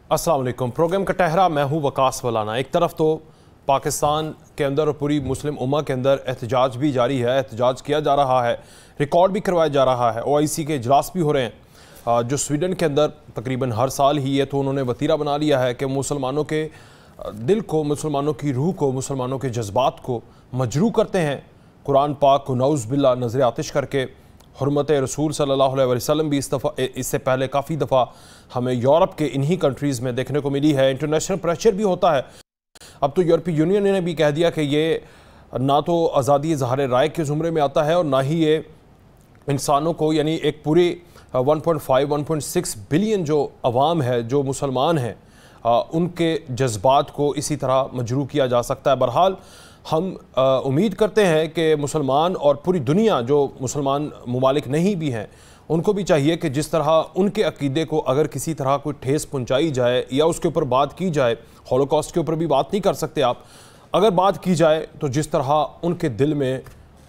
अस्सलाम वालेकुम। प्रोग्राम का टहरा, मैं हूँ वकास वलाना। एक तरफ तो पाकिस्तान के अंदर और पूरी मुस्लिम उम्मा के अंदर एहतजाज भी जारी है, एहतजाज किया जा रहा है, रिकॉर्ड भी करवाया जा रहा है, OIC के इजलास भी हो रहे हैं जो स्वीडन के अंदर तकरीबन हर साल ही है। तो उन्होंने वतीरा बना लिया है कि मुसलमानों के दिल को, मुसलमानों की रूह को, मुसलमानों के जज्बात को मजरू करते हैं। कुरान पाक को नऊज़ बिल्ला नज़र आतिश करके हुर्मत रसूल सल्लल्लाहु अलैहि वसल्लम भी इससे पहले काफ़ी दफ़ा हमें यूरोप के इन्हीं कंट्रीज़ में देखने को मिली है। इंटरनेशनल प्रेशर भी होता है। अब तो यूरोपीय यूनियन ने भी कह दिया कि ये ना तो आज़ादी ज़ाहिर राय के ज़ुमरे में आता है और ना ही ये इंसानों को, यानी एक पूरे 1.5-1.6 बिलियन जो अवाम है, जो मुसलमान हैं, उनके जज्बात को इसी तरह मजरू किया जा सकता है। बहरहाल हम उम्मीद करते हैं कि मुसलमान और पूरी दुनिया जो मुसलमान ममालिक नहीं भी हैं, उनको भी चाहिए कि जिस तरह उनके अकीदे को अगर किसी तरह कोई ठेस पहुंचाई जाए या उसके ऊपर बात की जाए, हॉलोकॉस्ट के ऊपर भी बात नहीं कर सकते आप, अगर बात की जाए तो जिस तरह उनके दिल में,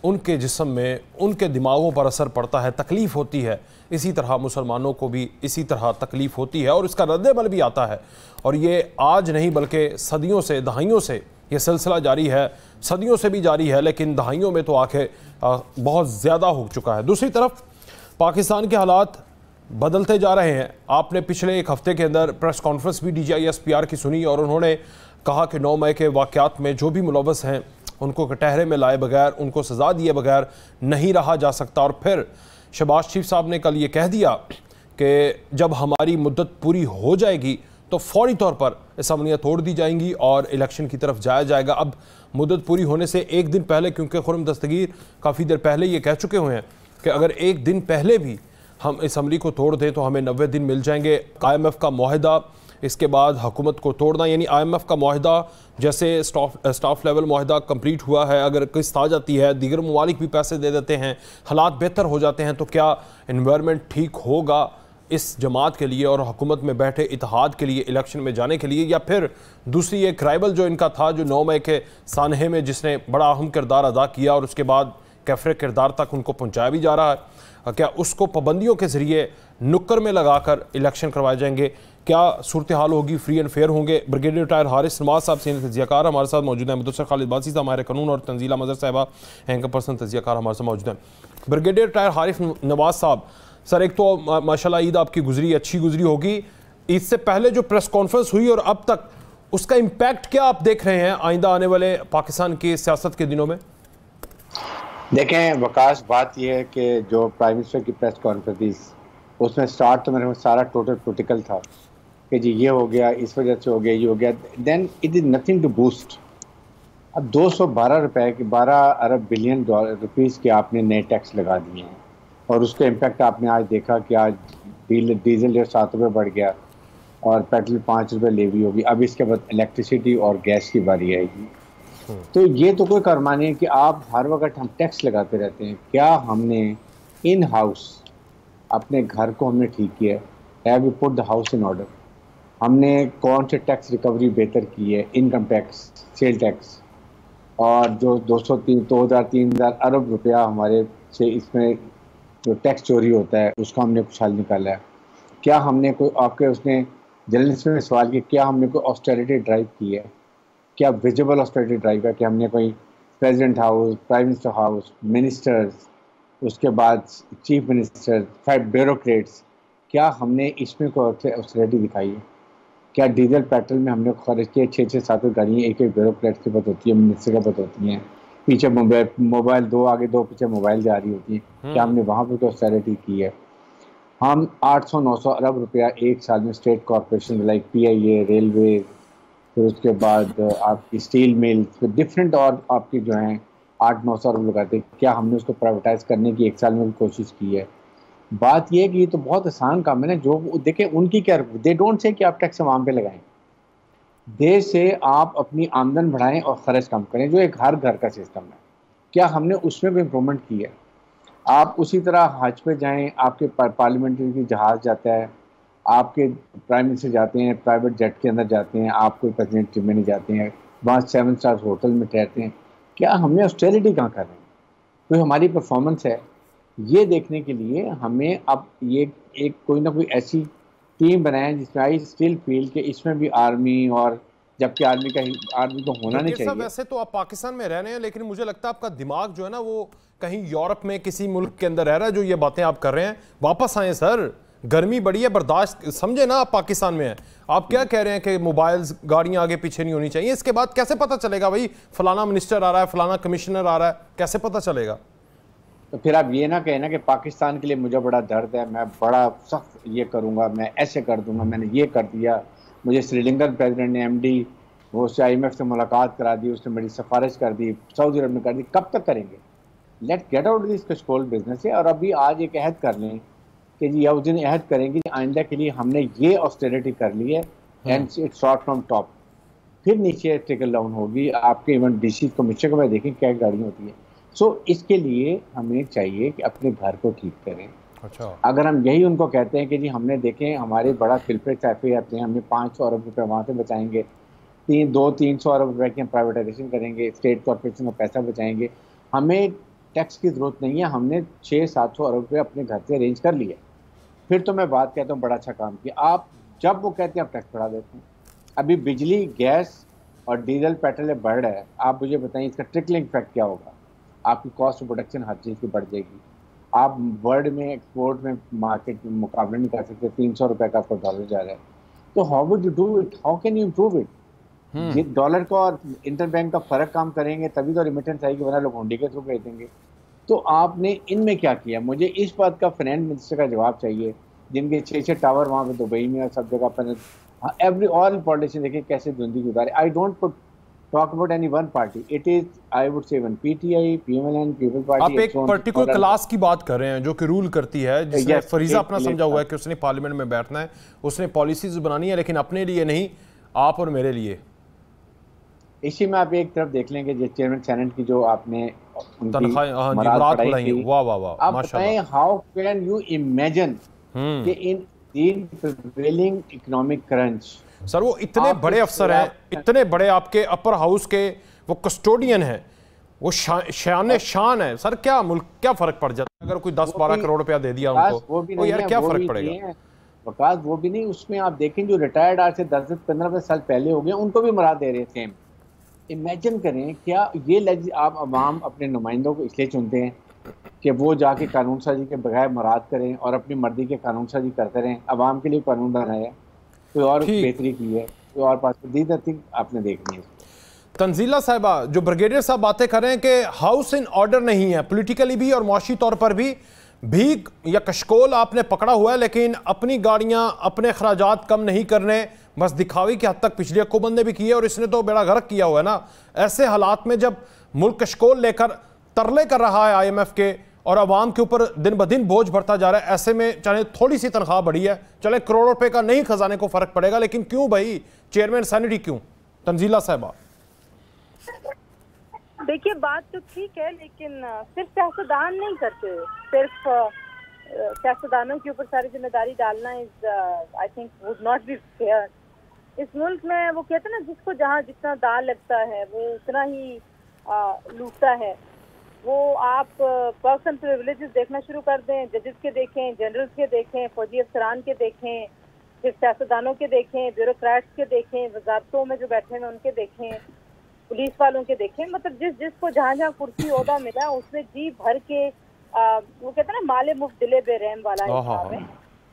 उनके जिस्म में, उनके दिमागों पर असर पड़ता है, तकलीफ़ होती है, इसी तरह मुसलमानों को भी इसी तरह तकलीफ़ होती है और इसका रद्द-ए-अमल भी आता है। और ये आज नहीं बल्कि सदियों से, दहाइयों से ये सिलसिला जारी है, सदियों से भी जारी है, लेकिन दहाइयों में तो आके बहुत ज़्यादा हो चुका है। दूसरी तरफ पाकिस्तान के हालात बदलते जा रहे हैं। आपने पिछले एक हफ़्ते के अंदर प्रेस कॉन्फ्रेंस भी DGI-SPR की सुनी और उन्होंने कहा कि 9 मई के वाक़यात में जो भी मुलव्वस हैं उनको कटहरे में लाए बगैर, उनको सज़ा दिए बगैर नहीं रहा जा सकता। और फिर शहबाज शरीफ साहब ने कल ये कह दिया कि जब हमारी मुद्दत पूरी हो जाएगी तो फौरी तौर पर असम्बलियाँ तोड़ दी जाएंगी और इलेक्शन की तरफ जाया जाएगा। अब मुद्दत पूरी होने से एक दिन पहले, क्योंकि खुर्रम दस्तगीर काफ़ी देर पहले ये कह चुके हुए हैं कि अगर एक दिन पहले भी हम असम्बली को तोड़ दें तो हमें 90 दिन मिल जाएंगे। IMF का मुआहदा, इसके बाद हुकूमत को तोड़ना, यानी IMF का मुआहदा जैसे स्टाफ लेवल मुआहदा कंप्लीट हुआ है, अगर किस्त आ जाती है, दीगर ममालिक भी पैसे दे देते हैं, हालात बेहतर हो जाते हैं, तो क्या इन्वायरमेंट ठीक होगा इस जमात के लिए और हुकूमत में बैठे इत्तेहाद के लिए इलेक्शन में जाने के लिए? या फिर दूसरी एक राइवल जो इनका था, जो 9 मई के सानहे में जिसने बड़ा अहम किरदार अदा किया और उसके बाद कैफरे किरदार तक उनको पहुंचाया भी जा रहा है, क्या उसको पाबंदियों के ज़रिए नुक्कर में लगाकर इलेक्शन करवाए जाएंगे? क्या सूरत हाल होगी? फ्री एंड फेयर होंगे? ब्रिगेडियर टायर हारिस नवाज साहब सीनियर तजियाकार हमारे साथ मौजूद हैं। मुदस्सिर खालिद बासी साहब हमारे कानून और तंजीला मजर साहबा एंकर पर्सन तजियाकार हमारे साथ मौजूद हैं। ब्रिगेडियर टायर हारिस नवाज साहब, सर एक तो माशाल्लाह ईद आपकी गुजरी, अच्छी गुजरी होगी। इससे पहले जो प्रेस कॉन्फ्रेंस हुई और अब तक उसका इम्पैक्ट क्या आप देख रहे हैं आइंदा आने वाले पाकिस्तान की सियासत के दिनों में? देखें वकास, बात यह है कि जो प्राइम मिनिस्टर की प्रेस कॉन्फ्रेंस थी उसमें स्टार्ट तो मेरे सारा टोटल पोलिटिकल था कि जी ये हो गया, इस वजह से हो गया, ये हो गया, then it is nothing to boost. अब 212 रुपए के 12 अरब बिलियन रुपीज़ के आपने नए टैक्स लगा दिए हैं और उसका इम्पैक्ट आपने आज देखा कि आज डीजल रेट 7 रुपये बढ़ गया और पेट्रोल 5 रुपये लेवी होगी। अब इसके बाद इलेक्ट्रिसिटी और गैस की बारी आएगी। तो ये तो कोई कर्मा नहीं है कि आप हर वक्त हम टैक्स लगाते रहते हैं। क्या हमने इन हाउस अपने घर को हमने ठीक किया है? Have we put the house in order? हमने कौन से टैक्स रिकवरी बेहतर की है? इनकम टैक्स, सेल टैक्स, और जो 2000-3000 अरब रुपया हमारे से इसमें जो टैक्स चोरी होता है उसका हमने कुछ हल निकाला है? क्या हमने कोई, आपके उसने जर्नलिस्ट में सवाल किया, क्या हमने कोई ऑस्टेरिटी ड्राइव की है? क्या विजिबल ऑस्टेरिटी ड्राइव है कि हमने कोई president house, prime minister house, ministers, उसके बाद चीफ मिनिस्टर, 5 ब्यूरोक्रेट्स, क्या हमने इसमें कोई ऑस्टेरिटी दिखाई है? क्या डीजल पेट्रोल में हमने खर्च किए? 6-7 गाड़ियाँ एक ब्यूरोक्रेट की बात होती है, मिनिस्टर की बात होती हैं, पीछे मोबाइल 2 आगे 2 पीछे मोबाइल जा रही होती है। क्या हमने वहाँ पर कोई ऑस्टेरिटी की है? हम 800-900 अरब रुपया एक साल में state corporation like PIA, railway, फिर उसके बाद आपकी स्टील मिल, फिर डिफरेंट और आपकी जो हैं 800-900 अरब लगाते, क्या हमने उसको प्राइवेटाइज करने की एक साल में भी कोशिश की है? बात यह है कि ये तो बहुत आसान काम है ना। जो देखें उनकी क्या, दे डोंट से कि आप टैक्स आवाम पे लगाएं, दे से आप अपनी आमदन बढ़ाएं और खर्च कम करें, जो एक हर घर का सिस्टम है। क्या हमने उसमें भी इम्प्रूवमेंट की है? आप उसी तरह हज पे जाएं, आपके पार्लियामेंट्री जहाज़ जाता है, आपके प्राइम मिनिस्टर जाते हैं प्राइवेट जेट के अंदर जाते हैं, आप कोई प्रेसिडेंट में नहीं जाते हैं, वहाँ 7 स्टार होटल में ठहरते हैं। क्या हमने ऑस्टेरिटी कहाँ कर रहे हैं? कोई हमारी परफॉर्मेंस है? ये देखने के लिए हमें अब ये एक कोई ना कोई ऐसी टीम बनाए जिसमें आई स्टिल फील कि इसमें भी आर्मी, और जबकि आर्मी को होना नहीं ब्रिगेड साहब, चाहिए। वैसे तो आप पाकिस्तान में रह रहे हैं, लेकिन मुझे लगता है आपका दिमाग जो है ना वो कहीं यूरोप में किसी मुल्क के अंदर रह रहा है जो ये बातें आप कर रहे हैं। वापस आए सर, गर्मी बड़ी है, बर्दाश्त समझे ना। आप पाकिस्तान में हैं, आप क्या कह रहे हैं कि मोबाइल्स गाड़ियां आगे पीछे नहीं होनी चाहिए। इसके बाद कैसे पता चलेगा भाई फलाना मिनिस्टर आ रहा है, फलाना कमिश्नर आ रहा है, कैसे पता चलेगा? तो फिर आप ये ना कहें ना कि पाकिस्तान के लिए मुझे बड़ा दर्द है, मैं बड़ा सख्त ये करूंगा, मैं ऐसे कर दूंगा, मैंने ये कर दिया, मुझे श्रीलंकन प्रेसिडेंट ने एमडी वो उससे IMF से मुलाकात करा दी, उसने मेरी सिफारिश कर दी, सऊदी अरब ने कर दी। कब तक करेंगे? लेट गेट आउट दिस कशकोल बिजनेस है। और अभी आज एक अहद कर लें कि जी, या उस दिन अहद करेंगे कि आइंदा के लिए हमने ये ऑस्टेरिटी कर ली है and it short from top, फिर नीचे ट्रिकल डाउन होगी। आपके इवन DC कमिश्नर को मैं देखें क्या गाड़ी होती है। सो इसके लिए हमें चाहिए कि अपने घर को ठीक करें। अच्छा, अगर हम यही उनको कहते हैं कि जी हमने देखें हमारे बड़ा फिल्ट्रेट कैफे आते हैं, हमने 500 अरब रुपए वहाँ से बचाएंगे, 300 अरब रुपए की हम प्राइवेटाइजेशन करेंगे, स्टेट कॉर्पोरेशन का पैसा बचाएंगे, हमें टैक्स की जरूरत नहीं है, हमने 600-700 अरब रुपए अपने घर से अरेंज कर लिए, फिर तो मैं बात कहता हूँ बड़ा अच्छा काम किया। आप जब वो कहते हैं आप टैक्स बढ़ा देते हैं। अभी बिजली, गैस और डीजल पेट्रोल बढ़ रहा है, आप मुझे बताइए इसका ट्रिकलिंग इफेक्ट क्या होगा? आपकी कॉस्ट ऑफ प्रोडक्शन हर चीज़ की बढ़ जाएगी। आप वर्ल्ड में एक्सपोर्ट में मार्केट में मुकाबला नहीं कर सकते, 300 रुपए का आपका डॉलर जा रहा है। तो how would you do it? How can you improve it? ये डॉलर का और इंटरबैंक का फर्क काम करेंगे तभी तो रिमिटेंस आएगी, वरना लोग हुंडी के थ्रू भेज देंगे। तो आपने इनमें क्या किया? मुझे इस बात का फाइनेंस मिनिस्टर का जवाब चाहिए, जिनके 6-6 टावर वहाँ पे दुबई में और सब जगह पर। एवरी ऑल पॉलिटिशियन देखिए कैसे धुंधी गुजारे। I don't put talk about any one party. It is, I would say, even PTI, PMLN, People Party, आप and एक so on. पर्टिकुलर क्लास की बात कर रहे हैं जो कि रूल करती है, जिसने Yes, फरीजा एक अपना elite समझा हुआ है class. कि उसने पार्लियामेंट में बैठना है, उसने पॉलिसीज बनानी है, लेकिन अपने लिए नहीं, आप और मेरे लिए। इसी में आप एक तरफ देख लेंगे जो चेयरमैन सेनेट की जो आपने उनकी तनख्वाह, हाँ जी, मराद मुराद पढ़ाई पढ़ाई, थी, वाह वाह वाह, आप बताएं माशाल्लाह। हाउ कैन यू इमेजिन कि इन प्रिवेलिंग इकोनॉमिक क्रंच सर वो इतने आप बड़े अफसर हैं, इतने बड़े आपके अपर हाउस के वो कस्टोडियन हैं, वो शान शान है सर। क्या मुल्क, क्या फर्क पड़ जाता है अगर कोई 10-12 करोड़ रुपया दे दिया उनको? वो भी तो नहीं यार है, क्या वो फर्क भी पड़ेगा? नहीं है वकास, वो भी नहीं। उसमें आप देखें जो रिटायर्ड आज से 10-15 साल पहले हो गए उनको भी मराद दे रहे हैं सेम। इमेजिन करें क्या ये आप अवाम अपने नुमाइंदों को इसलिए चुनते हैं कि वो जाके कानून साजी के बगैर मुराद करें और अपनी मर्जी के कानून साजी करते रहें? अवाम के लिए कानून बनाया, कोई और ठीक। बेहतरी की है, कोई और पास दीज थिंग आपने देखनी है। तंजीला साहिबा, जो ब्रिगेडियर साहब बातें कर रहे हैं कि हाउस इन ऑर्डर नहीं है, पॉलिटिकली भी और मुआशी तौर पर भी भीख या कशकोल आपने पकड़ा हुआ है, लेकिन अपनी गाड़ियां, अपने खराजात कम नहीं करने, बस दिखावे की हद तक पिछले हुकूमत ने भी किए और इसने तो बेड़ा गर्क किया हुआ है ना। ऐसे हालात में जब मुल्क कशकोल लेकर तरले कर रहा है IMF के और आवाम के ऊपर दिन ब दिन बोझ बढ़ता जा रहा है, ऐसे में चाहे थोड़ी सी तनख्वाह बढ़ी है, चले करोड़ों रुपए का नहीं खजाने को फर्क पड़ेगा, लेकिन क्यों भाई चेयरमैन सैनिटी क्यों? तंजीला साहिबा, देखिए बात तो ठीक है, लेकिन सिर्फ सियासतदान नहीं करते, सिर्फ सियासतदानों के ऊपर सारी जिम्मेदारी डालना is I think would not be fair. इस मुल्क में वो कहते हैं ना, जिसको जहाँ जितना दाल लगता है वो उतना ही लूटता है। वो आप पर्सन प्रिविलेजेस देखना शुरू कर दें, जजेस के देखें, जनरल्स के देखें, फौजी अफसरान के देखें, फिर सियासतदानों के देखें, ब्यूरोक्रेट्स के देखें, वजारतों में जो बैठे हैं उनके देखें, पुलिस वालों के देखें, मतलब जिसको जहाँ जहाँ कुर्सी ओहदा मिला उसमें जी भर के वो कहते हैं ना माले मुफ्त दिले बेरहम वाला हिसाब है।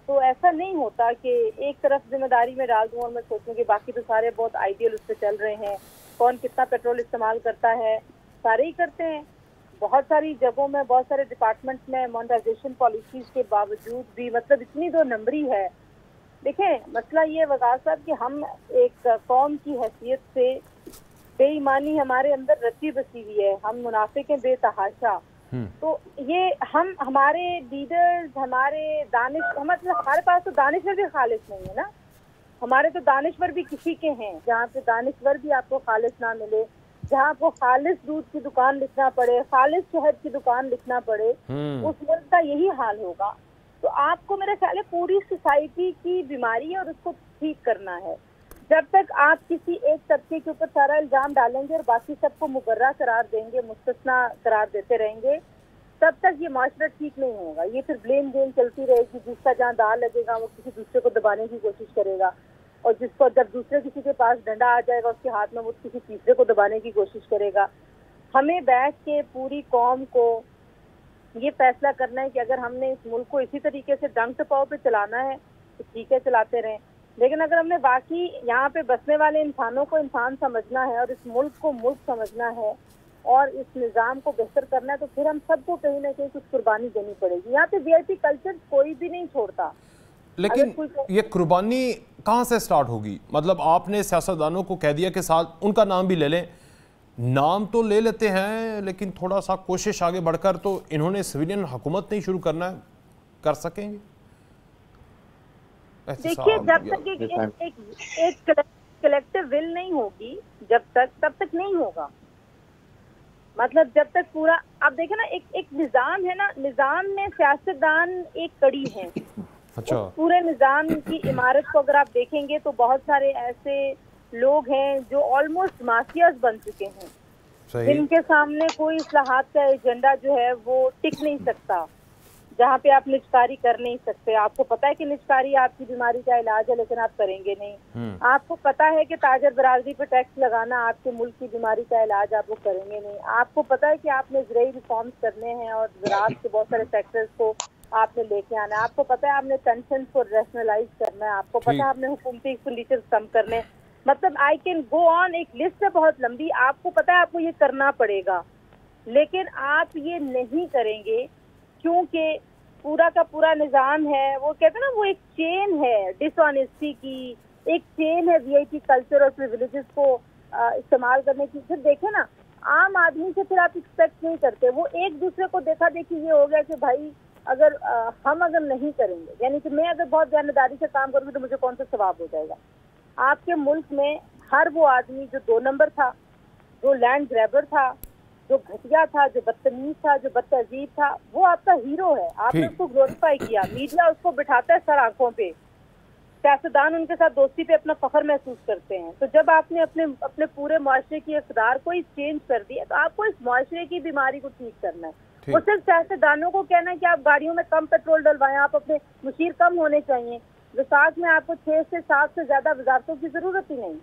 तो ऐसा नहीं होता कि एक तरफ जिम्मेदारी में डाल दूं और मैं सोचूं कि बाकी तो सारे बहुत आइडियल उस पर चल रहे हैं। कौन कितना पेट्रोल इस्तेमाल करता है, सारे ही करते हैं। बहुत सारी जगहों में, बहुत सारे डिपार्टमेंट्स में मोनेटाइजेशन पॉलिसीज के बावजूद भी मतलब इतनी दो नंबरी है। देखें मसला ये वकास साहब कि हम एक कौम की हैसियत से बेईमानी हमारे अंदर रची बसी हुई है, हम मुनाफिक हैं बेतहाशा। तो ये हम हमारे लीडर्स, हमारे दानिश, मतलब हमारे पास तो दानिश्वर भी खालिस नहीं है ना। हमारे तो दानिश्वर भी किसी के हैं, जहाँ पे दानिश्वर भी आपको खालिस ना मिले, जहाँ आपको खालिस दूध की दुकान लिखना पड़े, खालिस शहद की दुकान लिखना पड़े, उस मुल्क का यही हाल होगा। तो आपको मेरा ख्याल है पूरी सोसाइटी की बीमारी है और उसको ठीक करना है। जब तक आप किसी एक तबके के ऊपर सारा इल्जाम डालेंगे और बाकी सबको मुबर्रा करार देंगे, मुस्तस्ना करार देते रहेंगे, तब तक ये माशरा ठीक नहीं होगा। ये फिर ब्लेम गेम चलती रहेगी, जिसका जहाँ दाल लगेगा वो किसी दूसरे को दबाने की कोशिश करेगा, और जिसको जब दूसरे किसी के पास डंडा आ जाएगा उसके हाथ में वो किसी तीसरे को दबाने की कोशिश करेगा। हमें बैठ के पूरी कौम को ये फैसला करना है कि अगर हमने इस मुल्क को इसी तरीके से डंक टपाव पे चलाना है तो ठीक है, चलाते रहें, लेकिन अगर हमने बाकी यहाँ पे बसने वाले इंसानों को इंसान समझना है और इस मुल्क को मुल्क समझना है और इस निज़ाम को बेहतर करना है, तो फिर हम सबको कहीं ना कहीं कुछ कुर्बानी देनी पड़ेगी। यहाँ पे वीआईपी कल्चर कोई भी नहीं छोड़ता। लेकिन ये कुर्बानी कहाँ से स्टार्ट होगी? मतलब आपने सियासतदानों को कह दिया कि साथ उनका नाम भी ले लें, नाम तो ले लेते हैं, लेकिन थोड़ा सा कोशिश आगे बढ़कर तो इन्होंने सिविलियन हुकूमत नहीं शुरू करना है, कर सकेंगे? देखिए, जब तक एक कलेक्टिव विल नहीं होगी, जब तक तब तक नहीं होगा। मतलब जब तक पूरा, आप देखें ना, एक निज़ाम है ना, निज़ाम में सियासतदान एक कड़ी है। अच्छा। पूरे निज़ाम की इमारत को अगर आप देखेंगे तो बहुत सारे ऐसे लोग हैं जो ऑलमोस्ट माफियाज बन चुके हैं, जिनके सामने कोई इस्लाहात का एजेंडा जो है वो टिक नहीं सकता, जहाँ पे आप निजकारी कर नहीं सकते। आपको पता है कि निजकारी आपकी बीमारी का इलाज है, लेकिन आप करेंगे नहीं। आपको पता है कि ताजर बरादरी पे टैक्स लगाना आपके मुल्क की बीमारी का इलाज, आप वो करेंगे नहीं। आपको पता है कि आपने ज़राई रिफॉर्म्स करने हैं और ज़राअत के बहुत सारे सेक्टर्स को आपने लेके आना है। आपको पता है आपने पेंशन को रैशनलाइज करना है। आपको पता है आपने हुकूमती एक्सपेंडिचर कम करने। मतलब आई कैन गो ऑन, एक लिस्ट है बहुत लंबी। आपको पता है आपको ये करना पड़ेगा, लेकिन आप ये नहीं करेंगे क्योंकि पूरा का पूरा निज़ाम है, वो कहते हैं ना, वो एक चेन है डिसऑनेस्टी की, एक चेन है वीआईपी कल्चर और प्रिविलेजेस को इस्तेमाल करने की। फिर देखे ना, आम आदमी से फिर आप एक्सपेक्ट नहीं करते। वो एक दूसरे को देखा देखी ये हो गया कि भाई अगर हम अगर नहीं करेंगे, यानी कि मैं अगर बहुत जिम्मेदारी से काम करूँगी तो मुझे कौन सा सवाब हो जाएगा। आपके मुल्क में हर वो आदमी जो 2 नंबर था, जो लैंड ग्रैबर था, जो घटिया था, जो बदतमीज था, जो बदतहजीब था, वो आपका हीरो है। आपने उसको ग्लोरीफाई किया, मीडिया उसको बिठाता है सर आंखों पे, सियासतदान उनके साथ दोस्ती पे अपना फख्र महसूस करते हैं। तो जब आपने अपने पूरे मुआशरे की इक़्तिदार को ही चेंज कर दिया, तो आपको इस मुआशरे की बीमारी को ठीक करना है। वो सिर्फ सियासतदानों को कहना है कि आप गाड़ियों में कम पेट्रोल डलवाएं, आप अपने मुशीर कम होने चाहिए। विसाख में आपको 6 से 7 से ज्यादा वजारतों की जरूरत ही नहीं,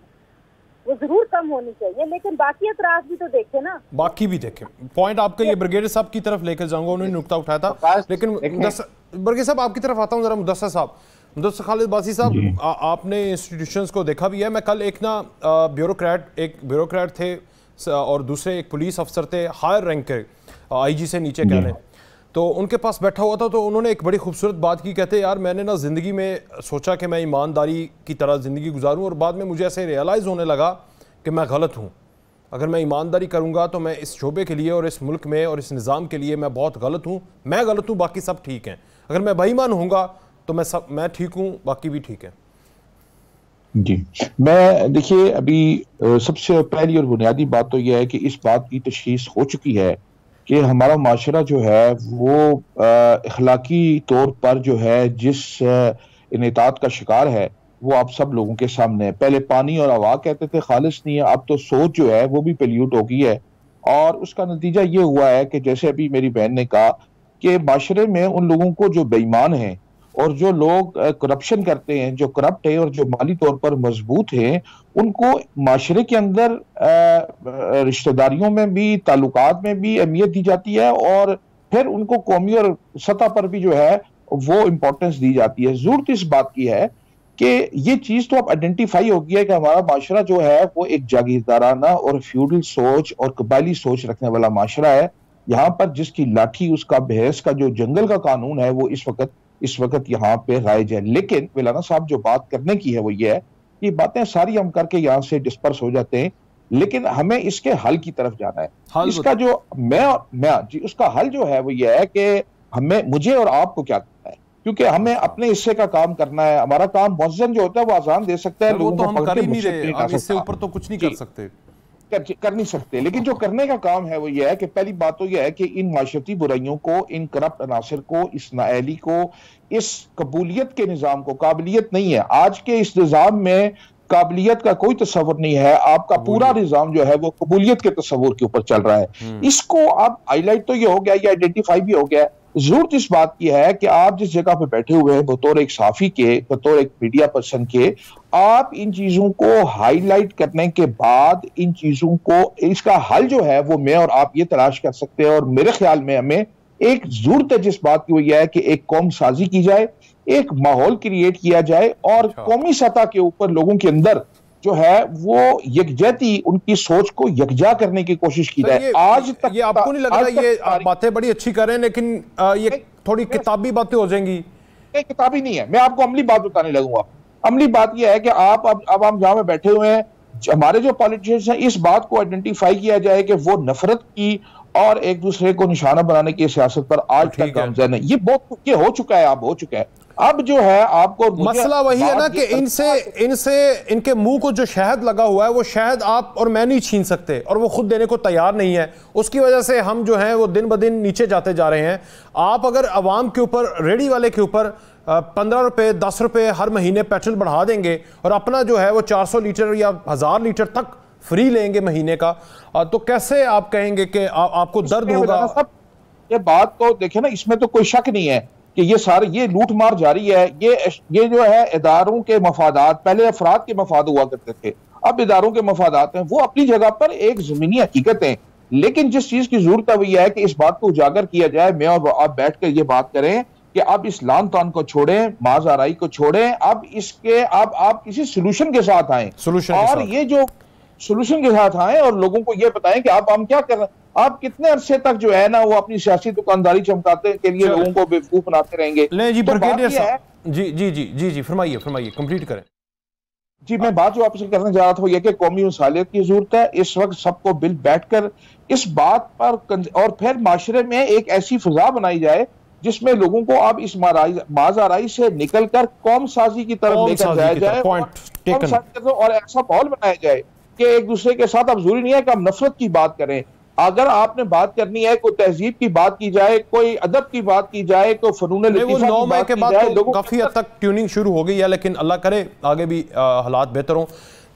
वो जरूर कम होनी चाहिए, लेकिन बाकी अतराफ भी तो देखें ना। बाकी भी देखें। पॉइंट आपका ये ब्रिगेडियर साहब की तरफ लेकर जाऊंगा, उन्होंने नुक्ता उठाया था, लेकिन ब्रिगेडियर साहब आपकी तरफ आता हूँ जरा। मुदस्सर साहब, मुदस्सर खालिद बासी साहब, आपने इंस्टीट्यूशंस को देखा भी है। मैं कल एक ब्यूरोक्रेट थे और दूसरे एक पुलिस अफसर थे, हायर रैंक के, आईजी से नीचे कह लें, तो उनके पास बैठा हुआ था। तो उन्होंने एक बड़ी खूबसूरत बात की, कहते यार मैंने ना ज़िंदगी में सोचा कि मैं ईमानदारी की तरह ज़िंदगी गुजारूं, और बाद में मुझे ऐसे रियलाइज़ होने लगा कि मैं गलत हूं। अगर मैं ईमानदारी करूंगा तो मैं इस शोबे के लिए और इस मुल्क में और इस निज़ाम के लिए मैं बहुत गलत हूं। मैं गलत हूं, बाकी सब ठीक हैं। अगर मैं बेईमान होऊंगा तो मैं ठीक हूँ, बाकी भी ठीक है। जी, मैं देखिए, अभी सबसे पहली और बुनियादी बात तो यह है कि इस बात की तशख़ीस हो चुकी है कि हमारा माशरा जो है वो अखलाकी तौर पर जो है जिस इनेतात का शिकार है वो आप सब लोगों के सामने है। पहले पानी और हवा कहते थे खालिश नहीं है, अब तो सोच जो है वो भी पल्यूट हो गई है, और उसका नतीजा ये हुआ है कि जैसे अभी मेरी बहन ने कहा कि माशरे में उन लोगों को जो बेईमान हैं और जो लोग करप्शन करते हैं, जो करप्ट है और जो माली तौर पर मजबूत हैं, उनको माशरे के अंदर रिश्तेदारियों में भी, ताल्लुकात में भी अहमियत दी जाती है, और फिर उनको कौमी और सतह पर भी जो है वो इम्पोर्टेंस दी जाती है। जरूरत इस बात की है कि ये चीज तो अब आइडेंटिफाई हो गई है कि हमारा माशरा जो है वो एक जागीरदाराना और फ्यूडल सोच और कबायली सोच रखने वाला माशरा है। यहाँ पर जिसकी लाठी उसका बहस का जो जंगल का कानून है वो इस वक्त यहाँ पे राइज है। लेकिन विलाना साहब जो बात करने की है वो ये है कि बातें सारी हम करके यहाँ से डिस्पर्स हो जाते हैं, लेकिन हमें इसके हल की तरफ जाना है। इसका जो उसका हल जो है वो ये है कि मुझे और आपको क्या करना है, क्योंकि हमें अपने हिस्से का काम करना है। हमारा काम मुअज्जिन जो होता है वो आजान दे सकता है, लोगों को हम कर ही नहीं रहे, इससे ऊपर तो कुछ नहीं कर सकते, कर नहीं सकते। लेकिन जो करने का काम है वो ये है कि पहली बात तो यह है कि इन माशरती बुराइयों को, इन करप्ट अनासर को, इस नाअहली को, इस कबूलियत के निज़ाम को, काबिलियत नहीं है आज के इस निज़ाम में काबिलियत का कोई तस्वर नहीं है, आपका पूरा निज़ाम जो है वो कबूलियत के तस्वुर के ऊपर चल रहा है। इसको आप हाईलाइट तो ये हो गया, ये आइडेंटिफाई भी हो गया। जरूरत इस बात की है कि आप जिस जगह पे बैठे हुए हैं बतौर एक साफी के, बतौर एक मीडिया पर्सन के, आप इन चीजों को हाईलाइट करने के बाद इन चीजों को, इसका हल जो है वो मैं और आप ये तलाश कर सकते हैं। और मेरे ख्याल में हमें एक जरूरत है जिस बात की, वो यह है कि एक कौम साजी की जाए, एक माहौल क्रिएट किया जाए और कौमी सतह के ऊपर लोगों के अंदर जो है वो यकजहती, उनकी सोच को यकजा करने की कोशिश की जाए। आज तक ये आपको नहीं लग रहा, ये आप बातें बड़ी अच्छी कर रहे हैं, लेकिन ये थोड़ी किताबी बातें हो जाएंगी? नहीं, किताबी नहीं है, मैं आपको अमली बात बताने लगूंगा। अमली बात यह है कि आप अब हम जहां में बैठे हुए हैं, हमारे जो पॉलिटिशियंस हैं, इस बात को आइडेंटिफाई किया जाए कि वो नफरत की और एक दूसरे को निशाना बनाने की सियासत पर आज तक गामजन है। ये बहुत ये हो चुका है, अब हो चुका है। अब जो है आपको मसला वही है ना कि इनके मुंह को जो शहद लगा हुआ है, वो शहद आप और मैं नहीं छीन सकते, और वो खुद देने को तैयार नहीं है। उसकी वजह से हम जो हैं वो दिन ब दिन नीचे जाते जा रहे हैं। आप अगर अवाम के ऊपर, रेडी वाले के ऊपर 15 रुपए 10 रुपए हर महीने पेट्रोल बढ़ा देंगे और अपना जो है वो 400 लीटर या 1000 लीटर तक फ्री लेंगे महीने का, तो कैसे आप कहेंगे कि आपको दर्द होगा? ये बात तो देखे ना, इसमें तो कोई शक नहीं है कि ये सारे ये लूट मार जारी है। ये जो है इदारों के मफादात, पहले अफराद के मफाद हुआ करते थे, अब इदारों के मफादात हैं। वो अपनी जगह पर एक जमीनी हकीकत है, लेकिन जिस चीज की जरूरत है वो यह है कि इस बात को उजागर किया जाए। मैं और आप बैठ कर ये बात करें कि अब इस लान तान को छोड़ें, माज़ाराई को छोड़ें, अब इसके अब आप किसी सोल्यूशन के साथ आए, और ये जो सोल्यूशन के साथ आए और लोगों को ये बताएं कि आप हम क्या कर रहे हैं। आप कितने अरसे तक जो है ना वो अपनी सियासी दुकानदारी चमकाते के लिए लोगों को बेवकूफ बनाते रहेंगे? जी ब्रिगेडियर साहब, जी फरमाइए कंप्लीट करें। जी, मैं बात जो आपसे करने जा रहा था वो ये कि कौमी मसालियत की जरूरत है। इस वक्त सबको बिल बैठकर इस बात पर, और फिर माशरे में एक ऐसी फिजा बनाई जाए जिसमें लोगों को अब इस माज़ाराई से निकलकर कौम साजी की तरफ लेकर जाया जाए, और ऐसा माहौल बनाया जाए कि एक दूसरे के साथ, अब जरूरी नहीं है कि हम नफरत की बात करें। अगर आपने बात करनी है, कोई तहजीब की बात की जाए, कोई अदब की बात की जाए, कोई फनून लतीफा की बात की जाए, लोगों काफी हद तक ट्यूनिंग शुरू हो गई है, लेकिन अल्लाह करे आगे भी हालात बेहतर हों।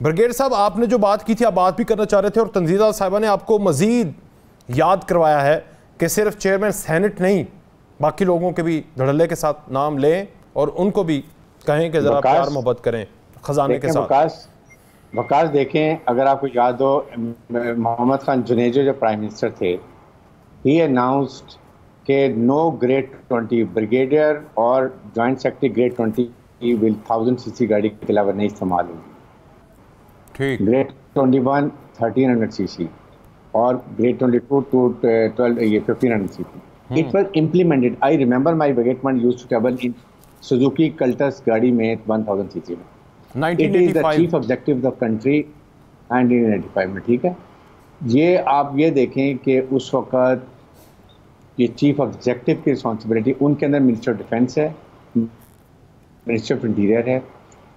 ब्रिगेडियर साहब, आपने जो बात की थी, आप बात भी करना चाह रहे थे, और तंजीज़ा साहिबा ने आपको मजीद याद करवाया है कि सिर्फ चेयरमैन सेनेट नहीं, बाकी लोगों के भी धड़ल्ले के साथ नाम लें और उनको भी कहें कि जरा प्यार मोहब्बत करें खजाने के साथ। वकास देखें, अगर आपको याद हो, मोहम्मद खान जुनेजो जो प्राइम मिनिस्टर थे, ही अनाउंस्ड कि नो ग्रेड 20 ब्रिगेडियर और joint secretary grade 20 will 1000 CC गाड़ी के अलावा नहीं इस्तेमाल होगी। ठीक। ग्रेड 21 1300 सीसी और ग्रेड 22 to 12 ये 1500 CC. It was implemented. I remember my brigade man used to travel in Suzuki Cultus गाड़ी में 1000 सीसी में। 1985 It is the chief objective of the country and in 1985 में, ठीक है। ये आप ये देखें कि उस वक़्त ये चीफ ऑब्जेक्टिव की रिस्पॉन्सिबिलिटी उनके अंदर मिनिस्टर ऑफ डिफेंस है, मिनिस्टर ऑफ इंटीरियर है,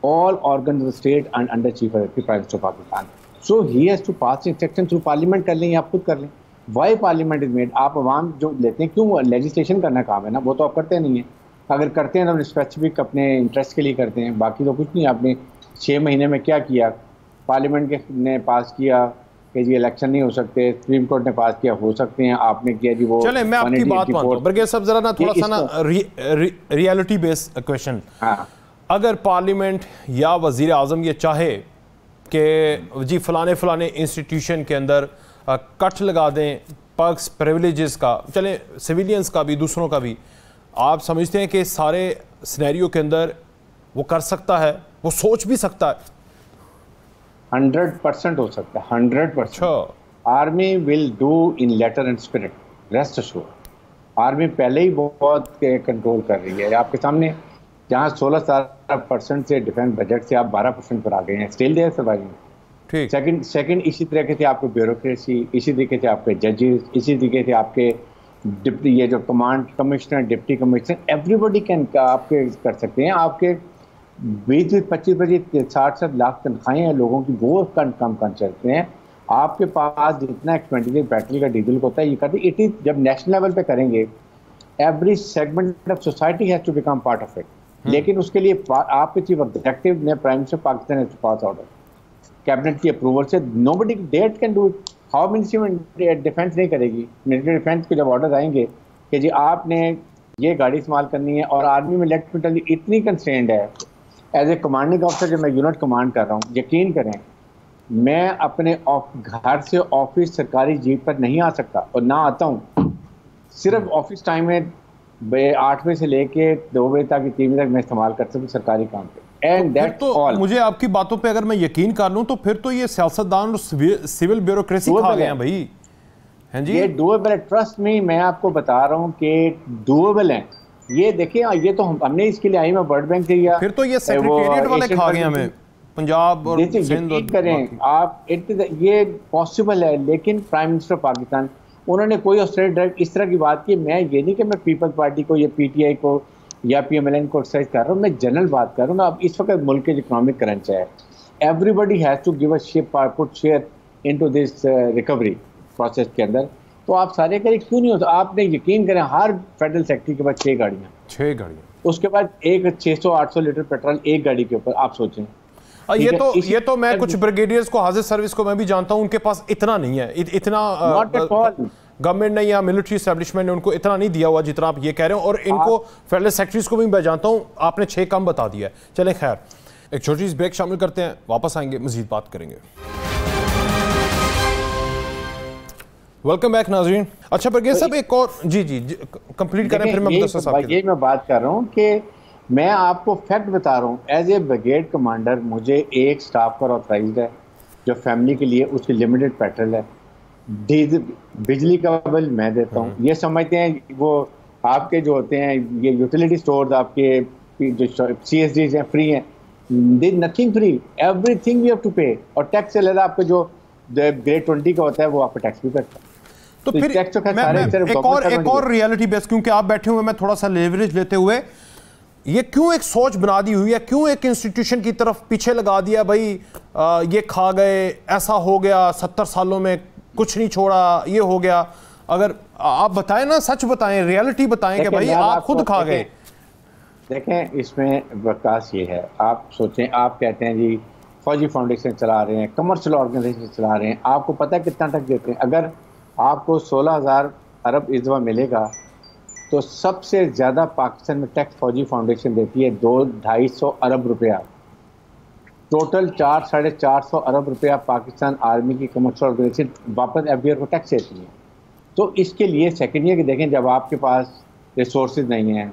all organ of state and under chief objective prime minister of Pakistan. So he has to pass instruction through parliament. कर लें, आप खुद कर लें। Why parliament is made. आप अवाम जो लेते हैं, क्यों लेजिस्लेशन करना काम है ना, वो तो आप करते नहीं है। अगर करते हैं तो स्पेसिफिक अपने इंटरेस्ट के लिए करते हैं, बाकी तो कुछ नहीं। आपने 6 महीने में क्या किया? पार्लियामेंट के ने पास किया कि जी इलेक्शन नहीं हो सकते, सुप्रीम कोर्ट ने पास किया हो सकते हैं, आपने किया जी वो। चले, मैं आपकी बात मानता हूं ब्रिगेडियर साहब, जरा ना थोड़ा सा ना रियलिटी बेस्ड क्वेश्चन। अगर पार्लियामेंट या वजीर आजम ये चाहे कि जी फलाने इंस्टीट्यूशन के अंदर कट लगा दें पर्क्स प्रिविलेजेस का, चले सिविलियंस का भी दूसरों का भी, आप समझते हैं कि सारे सिनेरियो के अंदर वो कर सकता है, वो सोच भी सकता है? 100% हो सकता है, 100%। Army will do in letter and spirit, rest assure. Army पहले ही बहुत कंट्रोल कर रही है। आपके सामने जहाँ 16% से डिफेंस बजट से आप 12% पर आ गए हैं, स्टिल देयर सर्वाइविंग। ठीक। सेकंड इसी तरीके से आपके ब्यूरोक्रेसी, इसी तरीके से आपके जजेस, इसी तरीके से आपके डिप्टी, ये जो command commissioner, deputy commissioner, everybody can आपके कर सकते हैं। आपके 20-25 60 लाख तनख्वाहें हैं लोगों की, वो कम कर सकते हैं। आपके पास जितना एक्सपेंडिचर पेट्रोल का डीजल का होता है, ये करते इट इज जब नेशनल लेवल पे करेंगे, every segment of society has to become part of it. लेकिन उसके लिए आपके चीफ एग्जीक्यूटिव ने prime minister Pakistan pass order cabinet की अप्रूवल से, nobody that can do it. How ministry defence नहीं करेगी? मिलिट्री डिफेंस को जब ऑर्डर आएंगे कि जी आपने ये गाड़ी इस्तेमाल करनी है, और आर्मी में इलेक्ट्रिकली इतनी कंस्ट्रेंड है, एज ए कमांडिंग ऑफिसर जब मैं यूनिट कमांड कर रहा हूँ, यकीन करें मैं अपने घर से ऑफिस सरकारी जीप पर नहीं आ सकता, और ना आता हूँ। सिर्फ ऑफिस टाइम में 8 बजे से लेके 2 बजे तक 3 बजे तक मैं इस्तेमाल कर सकूँ सरकारी काम पे। And that's all. मुझे आपकी बातों पे अगर मैं यकीन कर लूं तो फिर तो ये सियासतदान और सिविल ब्यूरोक्रेसी खा गए हैं भाई। हैं जी, ये डूएबल है, ट्रस्ट मी, मैं आपको बता रहा हूँ कि डूएबल है। ये देखिए, ये तो हमने इसके लिए आई में वर्ल्ड बैंक से, फिर तो ये सेक्रेटेरिएट वाले खा गए हमें, पंजाब और सिंध और करें आप, ये पॉसिबल है। लेकिन प्राइम मिनिस्टर पाकिस्तान, उन्होंने कोई ऑस्ट्रेलिया इस तरह की बात की। मैं ये नहीं कि मैं पीपल्स पार्टी को या पीटीआई को या पीएमएलएन को एक्सरसाइज कर रहा हूँ, मैं जनरल बात कर रहा हूँ। अब इस वक्त मुल्क के इकोनॉमिक क्रंच है, everybody has to give a put share into this recovery process के अंदर। तो आप सारे करें, क्यों नहीं होता? आपने यकीन करें, हर फेडरल सेक्रेटरी के पास 6 गाड़ियाँ, उसके बाद एक 600-800 लीटर पेट्रोल एक गाड़ी के ऊपर। आप सोचें, ये तो मैं कुछ ब्रिगेडियर्स को, हाजिर सर्विस को मैं भी जानता हूं, उनके पास इतना नहीं है, इतना गवर्नमेंट ने या मिलिट्री एस्टेब्लिशमेंट ने उनको इतना नहीं दिया हुआ जितना आप ये कह रहे हो। और इनको फेडरल सेक्रेटरीज को भी मैं जानता हूं, आपने 6 कम बता दिया है। चलें खैर, एक छोटी सी ब्रेक शामिल करते हैं, वापस आएंगे मजीद बात करेंगे। वेलकम बैक नाज़रीन। अच्छा ब्रिगेड साहब, एक और जी कंप्लीट करें, फिर मैं ये मैं बात कर रहा हूँ कि मैं आपको फैक्ट बता रहा हूँ। एज ए ब्रिगेड कमांडर मुझे एक स्टाफ पर ऑथराइज्ड है जो फैमिली के लिए, उसकी लिमिटेड पेट्रोल है, बिजली का बिल मैं देता हूँ। ये समझते हैं वो आपके जो होते हैं ये यूटिलिटी स्टोर्स, आपके जो CSDs हैं फ्री हैं, they nothing free, everything we have to pay. और टैक्स से लेकर आपका जो ग्रेड 20 का होता है वो आपका टैक्स भी करता है। तो फिर एक और रियलिटी बेस, क्योंकि आप बैठे हुए, मैं थोड़ा सा लेवरेज लेते हुए, ये क्यों एक सोच बना दी हुई है, क्यों एक इंस्टीट्यूशन की तरफ पीछे लगा दिया भाई, ये खा गए, ऐसा हो गया, 70 सालों में कुछ नहीं छोड़ा, ये हो गया। अगर आप बताएं ना, सच बताएं, रियलिटी बताएं कि भाई आप खुद खा गए। देखें, इसमें विकास ये है, आप सोचें, आप कहते हैं जी फौजी फाउंडेशन चला रहे हैं, कमर्शियल ऑर्गेनाइजेशन चला रहे हैं, आपको पता है कितना टैक्स देते हैं? अगर आपको 16,000 अरब इज़वा मिलेगा तो सबसे ज़्यादा पाकिस्तान में टैक्स फौजी फाउंडेशन देती है, 200-250 अरब रुपया। टोटल 400-450 अरब रुपया पाकिस्तान आर्मी की कमर्शियल ऑर्गेनाइजेशन वापस FDR को टैक्स देती है। तो इसके लिए सेकेंड ईयर के देखें, जब आपके पास रिसोर्सेज नहीं हैं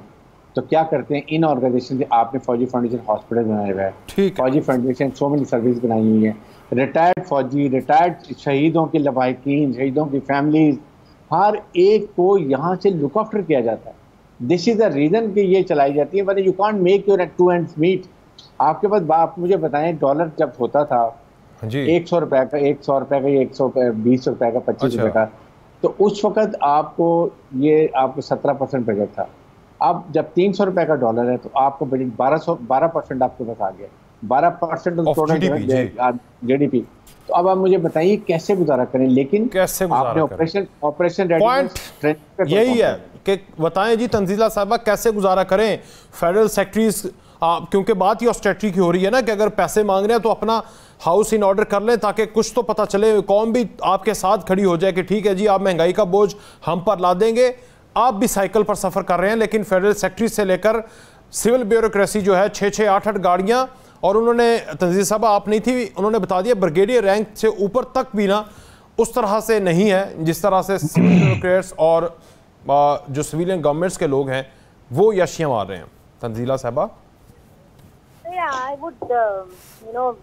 तो क्या करते हैं इन ऑर्गेनाइजेशन से, आपने फौजी फाउंडेशन हॉस्पिटल बनाया हुआ है, फौजी फाउंडेशन सो मेनी सर्विस बनाई हुई है, रिटायर्ड फौजी, रिटायर्ड शहीदों के लवाहिकीन, शहीदों की फैमिलीज, हर एक को यहाँ से लुक आफ्टर किया जाता है। दिस इज द रीजन कि ये चलाई जाती है, वरना you can't make your two ends meet. आपके पास आप मुझे बताएं, डॉलर जब होता था 100 रुपए का, 100 रुपए का, 120 रुपए का, 25 रुपए का, तो उस वक्त आपको ये आपको 17% बजट था। अब जब 300 रुपए का डॉलर है तो आपको बजट 12% आपके पास आ गया, 12% GDP। तो अब आप मुझे बताइए कैसे गुजारा करें? लेकिन कैसे आपने ऑपरेशन पॉइंट यही है कि बताएं जी तंजीला साहबा, कैसे गुजारा करें फेडरल सेक्रेटरीज, क्योंकि बात ही ऑस्टेरिटी की हो रही है ना, कि अगर पैसे मांग रहे हैं तो अपना हाउस इन ऑर्डर कर लें, ताकि कुछ तो पता चले, कौम भी आपके साथ खड़ी हो जाए कि ठीक है जी, आप महंगाई का बोझ हम पर ला देंगे, आप भी साइकिल पर सफर कर रहे हैं। लेकिन फेडरल सेक्रेटरी से लेकर सिविल ब्यूरोक्रेसी जो है, 6-6, 8-8 गाड़ियां, और उन्होंने तंजील साहब आप नहीं थी, उन्होंने बता दिया ब्रिगेडियर रैंक से ऊपर तक भी ना उस तरह से नहीं है जिस तरह से सिविल ब्यूरोक्रेट्स और जो सिविलियन गवर्नमेंट्स के लोग हैं वो यशियां मार रहे हैं। तंजीला साहबा, I would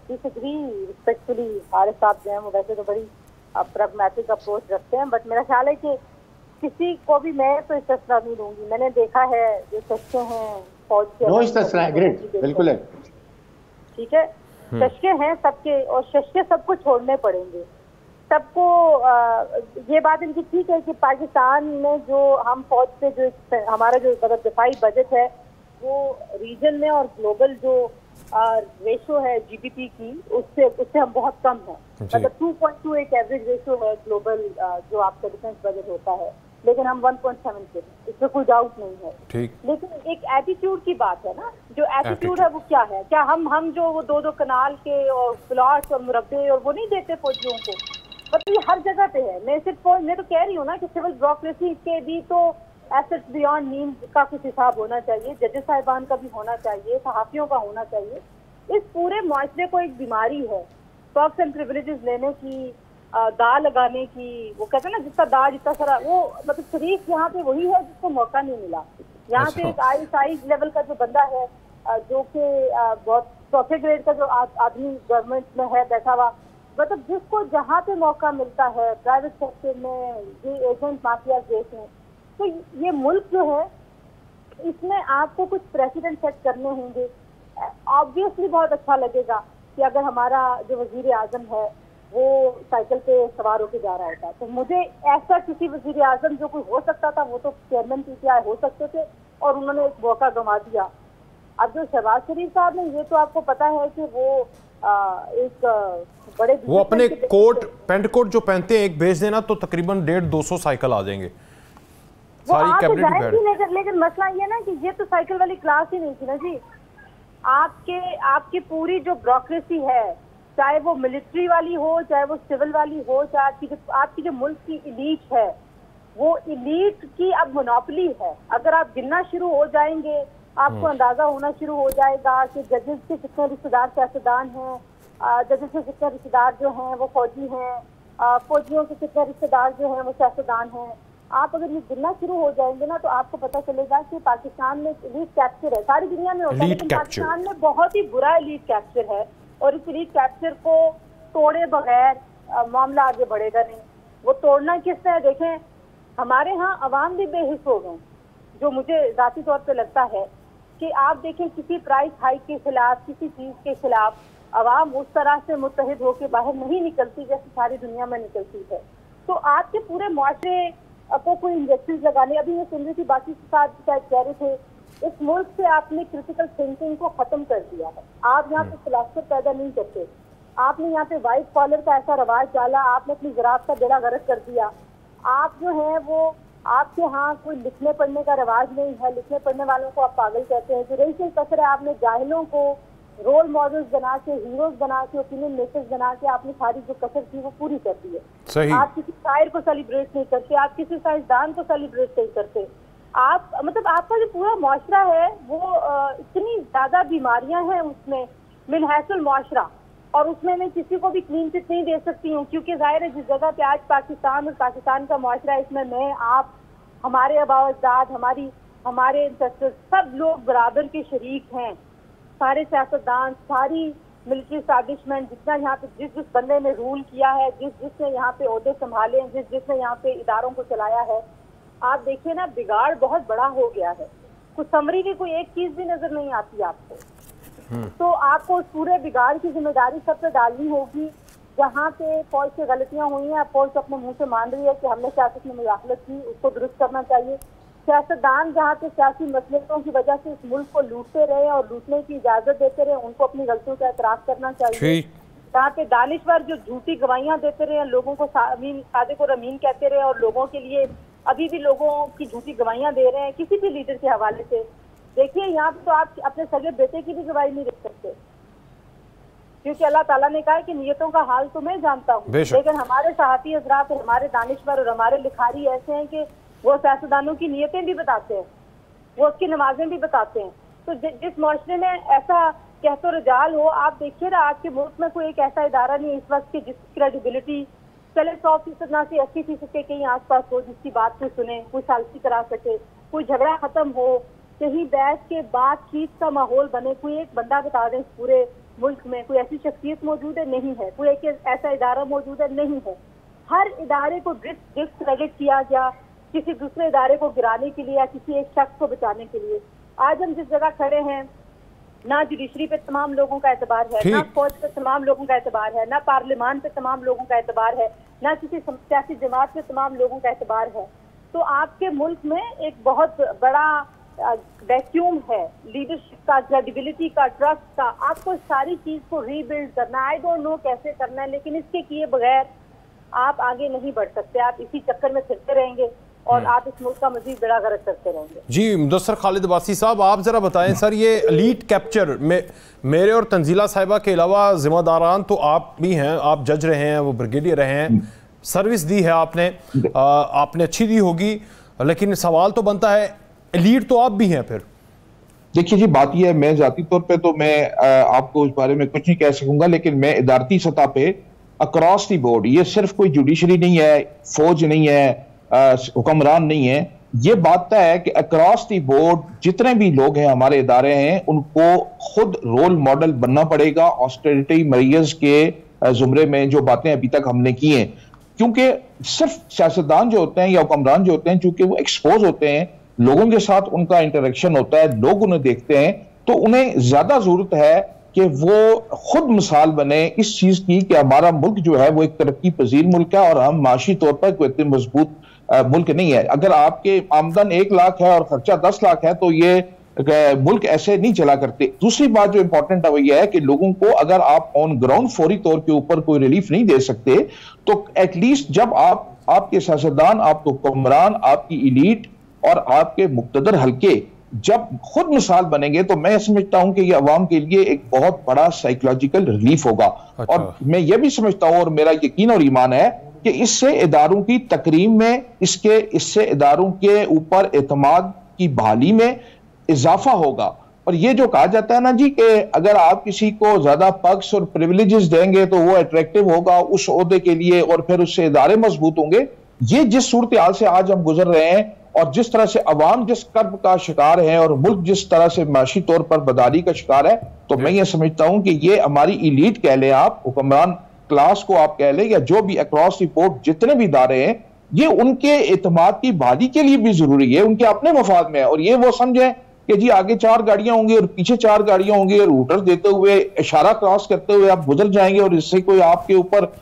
disagree respectfully। Arif साहब जो हैं वो वैसे तो बड़ी प्रैग्मेटिक अप्रोच रखते हैं, बट मेरा ख्याल है कि किसी को भी मैं तो इस्तेसना नहीं दूंगी। मैंने देखा है जो सच्चे हैं फौज के, बिल्कुल है, ठीक है, शशके हैं सबके, और शशके सबको छोड़ने पड़ेंगे सबको। ये बात इनकी ठीक है कि पाकिस्तान में जो हम फौज पे जो हमारा जो मतलब दिफाई बजट है वो रीजन में और ग्लोबल जो रेशो है GDP की, उससे हम बहुत कम है। मतलब 2.2 एक एवरेज रेशो है ग्लोबल जो आपका डिफेंस बजट होता है। लेकिन हम 1.7 पे, इसमें कोई डाउट नहीं है। ठीक। लेकिन एक एटीट्यूड की बात है ना, जो एटीट्यूड है वो क्या है? क्या हम जो वो 2-2 कनाल के और प्लॉट्स और मुरब्बे और वो नहीं देते फौजियों को? मतलब ये हर जगह पे है। मैं तो कह रही हूँ ना कि सिविल ब्यूरोक्रेसी के भी तो एसेट्स बियॉन्ड मीन्स का कुछ हिसाब होना चाहिए, जजेस साहिबान का भी होना चाहिए, सहाफियों का होना चाहिए। इस पूरे माशरे को एक बीमारी है पर्क्स एंड प्रिविलेजेस लेने की, दाव लगाने की। वो कहते हैं ना, जिसका दाव जितना सारा, वो मतलब शरीफ यहाँ पे वही है जिसको मौका नहीं मिला। यहाँ पे एक ISI लेवल का जो बंदा है, जो कि बहुत चौथे ग्रेड का जो आदमी गवर्नमेंट में है बैठा हुआ, मतलब जिसको जहाँ पे मौका मिलता है प्राइवेट सेक्टर में, ये एजेंट माफिया देश में। तो ये मुल्क जो है, इसमें आपको कुछ प्रेसिडेंट सेट करने होंगे। ऑब्वियसली बहुत अच्छा लगेगा कि अगर हमारा जो वजीर आजम है वो साइकिल पे सवार होकर जा रहा होता। तो मुझे ऐसा किसी वजीर आजम जो कोई हो सकता था, वो तो चेयरमैन PTI हो सकते थे, और उन्होंने एक मौका गंवा दिया। अब जो शहबाज शरीफ साहब ने, ये तो आपको पता है कि वो एक बड़े, वो अपने कोट पैंट कोट जो पहनते हैं, एक भेज देना तो तकरीबन 150-200 साइकिल आ जाएंगे, सारी कैबिनेट ही बैठ। लेकिन मसला ये ना कि ये तो साइकिल वाली क्लास ही नहीं थी ना जी। आपकी पूरी जो ब्यूरोक्रेसी है, चाहे वो मिलिट्री वाली हो, चाहे वो सिविल वाली हो, चाहे आपकी जो मुल्क की इलीट है, वो इलीट की अब मोनोपोली है। अगर आप गिनना शुरू हो जाएंगे, आपको अंदाजा होना शुरू हो जाएगा कि जजेस के कितने रिश्तेदार सियासतदान हैं, जजेस के कितने रिश्तेदार जो हैं वो फौजी हैं, फौजियों के कितने रिश्तेदार जो हैं वो सियासतदान हैं। आप अगर ये गिनना शुरू हो जाएंगे ना, तो आपको पता चलेगा कि पाकिस्तान में एलीट कैप्चर है। सारी दुनिया में होता है, लेकिन पाकिस्तान में बहुत ही बुरा एलीट कैप्चर है, और इस एलीट कैप्चर को तोड़े बगैर मामला आगे बढ़ेगा नहीं। वो तोड़ना किससे है? देखें, हमारे यहाँ अवाम भी बेहिस हो गए, जो मुझे जाती तौर पे लगता है कि आप देखें, किसी प्राइस हाइक के खिलाफ, किसी चीज के खिलाफ अवाम उस तरह से मुत्तहिद होकर बाहर नहीं निकलती जैसे सारी दुनिया में निकलती है। तो आपके पूरे मुआशरे को कोई इंजेक्शन लगाने, अभी मैं सुन रही थी, बाकी के साथ शायद कह रहे थे, इस मुल्क से आपने क्रिटिकल थिंकिंग को खत्म कर दिया है। आप यहाँ पे फिलासफर पैदा नहीं करते, आपने यहाँ पे वाइट कॉलर का ऐसा रवाज डाला, आपने अपनी ज़राअत का बेड़ा गर्क कर दिया। आप जो है वो, आपके यहाँ कोई लिखने पढ़ने का रवाज नहीं है, लिखने पढ़ने वालों को आप पागल कहते हैं। जो रेशियल कचरे आपने जाहिलों को रोल मॉडल्स बना के, हीरोज बना के, ओपिनियन मेकर्स बना के आपने सारी जो कसर थी वो पूरी कर दी है। सही। आप किसी शायर को सेलिब्रेट नहीं करते, आप किसी साइंसदान को सेलिब्रेट नहीं करते। आप मतलब आपका जो पूरा मुआशरा है वो इतनी ज्यादा बीमारियां हैं उसमें, मिनहसुल मुआशरा, और उसमें मैं किसी को भी क्लीन चिट नहीं दे सकती हूँ, क्योंकि जाहिर है जिस जगह पे आज पाकिस्तान और पाकिस्तान का मुआशरा, इसमें मैं, आप, हमारे आबाद, हमारे इंसेस्टर्स, सब लोग बराबर के शरीक हैं। सारे सियासतदान, सारी मिलिट्री एस्टैब्लिशमेंट, जितना यहाँ पे जिस बंदे ने रूल किया है, जिसने यहाँ पे ओहदे संभाले हैं, जिसने यहाँ पे इदारों को चलाया है, आप देखिए ना, बिगाड़ बहुत बड़ा हो गया है। कुछ समरी की कोई एक चीज भी नजर नहीं आती आपको। तो आपको उस पूरे बिगाड़ की जिम्मेदारी सब पे डालनी होगी। जहाँ पे फौज से गलतियां हुई हैं, फौज अपने मुंह से मान रही है कि हमने सियासत में मुदाखलत की, उसको दुरुस्त करना चाहिए। सियासतदान जहाँ पे सियासी मसलतों की वजह से इस मुल्क को लूटते रहे और लूटने की इजाजत देते रहे, उनको अपनी गलतियों का एतराफ करना चाहिए। जहाँ पे दानिश्वर जो झूठी गवाहियां देते रहे, लोगों को सादिक और अमीन कहते रहे, और लोगों के लिए अभी भी लोगों की झूठी गवाहियां दे रहे हैं किसी भी लीडर के हवाले से। देखिए, यहाँ पे तो आप अपने सगे बेटे की भी गवाही नहीं दे सकते, क्योंकि अल्लाह ताला ने कहा है कि नियतों का हाल तो मैं जानता हूँ। लेकिन हमारे सहाफ़ी हज़रात और हमारे दानिश्वर और हमारे लिखारी ऐसे हैं कि वो सियासतदानों की नियतें भी बताते हैं, वो उसकी नमाजें भी बताते हैं। तो जिस मुआशरे में ऐसा कहतो रजाल हो, आप देखिए ना, आज के मुल्क में कोई एक ऐसा इदारा नहीं इस वक्त की जिसकी क्रेडिबिलिटी चले 100% ना से 80% के कहीं आसपास हो, जिसकी बात कोई सुने, कोई सालसी करा सके, कोई झगड़ा खत्म हो, कहीं बैठ के बातचीत का माहौल बने। कोई एक बंदा बता दें इस पूरे मुल्क में कोई ऐसी शख्सियत मौजूद है? नहीं है। कोई एक ऐसा इदारा मौजूद है? नहीं है। हर इदारे को डिस्क्रेडिट किया गया किसी दूसरे इदारे को गिराने के लिए या किसी एक शख्स को बचाने के लिए। आज हम जिस जगह खड़े हैं, ना जुडिशरी पे तमाम लोगों का एतबार है, ना फौज पे तमाम लोगों का एतबार है, ना पार्लियामान पे तमाम लोगों का एतबार है, ना किसी सियासी जमात पे तमाम लोगों का एतबार है। तो आपके मुल्क में एक बहुत बड़ा वैक्यूम है लीडरशिप का, क्रेडिबिलिटी का, ट्रस्ट का। आपको सारी चीज को रीबिल्ड करना, आई डोंट नो कैसे करना है, लेकिन इसके किए बगैर आप आगे नहीं बढ़ सकते। आप इसी चक्कर में फिरते रहेंगे। और आप इस मुल्क का मजीद बड़ा गर्क करते रहेंगे। जी मुदस्सर खालिद अब्बासी साहब, आप ज़रा बताएं सर, ये एलीट कैप्चर में मेरे और तंजीला साहिबा के अलावा जिम्मेदारान तो आप भी हैं, आप जज रहे हैं, वो ब्रिगेडियर रहे हैं, सर्विस दी है आपने, आपने अच्छी दी होगी, लेकिन सवाल तो बनता है एलीट तो आप भी हैं फिर। देखिए जी, बात यह है, मैं जाती तौर पे तो मैं आपको इस बारे में कुछ नहीं कह सकूंगा, लेकिन मैं इदारती सतह पे अक्रॉस दी बोर्ड, ये सिर्फ कोई जुडिशरी नहीं है, फौज नहीं है, हुक्मरान नहीं है, ये बात तय है कि अक्रॉस दी बोर्ड जितने भी लोग हैं, हमारे इदारे हैं, उनको खुद रोल मॉडल बनना पड़ेगा ऑस्टेरिटी मरीज के जुमरे में जो बातें अभी तक हमने की हैं। क्योंकि सिर्फ सियासतदान जो होते हैं या हुक्मरान जो होते हैं, चूंकि वो एक्सपोज होते हैं, लोगों के साथ उनका इंटरेक्शन होता है, लोग उन्हें देखते हैं, तो उन्हें ज्यादा जरूरत है कि वो खुद मिसाल बने इस चीज की कि हमारा मुल्क जो है वो एक तरक्की पजीर मुल्क है और हम माशी तौर पर कोई इतने मजबूत मुल्क नहीं है। अगर आपके आमदन 1 लाख है और खर्चा 10 लाख है तो ये मुल्क ऐसे नहीं चला करते। दूसरी बात जो इंपॉर्टेंट है वो ये है कि लोगों को अगर आप ऑन ग्राउंड फौरी तौर के ऊपर कोई रिलीफ नहीं दे सकते, तो एटलीस्ट जब आपके सियासतदान, आपके हुक्मरान, आपकी इलीट और आपके मुक्तदर हल्के जब खुद मिसाल बनेंगे, तो मैं समझता हूं कि ये अवाम के लिए एक बहुत बड़ा साइकोलॉजिकल रिलीफ होगा। अच्छा। और मैं ये भी समझता हूं और मेरा यकीन और ईमान है कि इससे इदारों की तकरीम में, इससे इदारों के ऊपर एतमाद की बहाली में इजाफा होगा। और ये जो कहा जाता है ना जी कि अगर आप किसी को ज्यादा पक्स और प्रिविलेजेस देंगे तो वो अट्रैक्टिव होगा उस ओहदे के लिए और फिर उससे इदारे मजबूत होंगे, ये जिस सूरत हाल से आज हम गुजर रहे हैं और जिस तरह से अवाम जिस कर्ब का शिकार है और मुल्क जिस तरह से माशी तौर पर बदारी का शिकार है, तो मैं ये समझता हूं कि ये हमारी इलीट कह लें, आप हुक्मरान क्लास को आप कह लें, या जो भी अक्रॉस रिपोर्ट जितने भी इदारे हैं, ये उनके एतमाद की बहाली के लिए भी जरूरी है, उनके अपने मफाद में है। और ये वो समझे कि जी आगे 4 गाड़ियां होंगी और पीछे 4 गाड़ियां होंगी और रूटर देते हुए, इशारा क्रॉस करते हुए आप गुजर जाएंगे और इससे कोई आपके ऊपर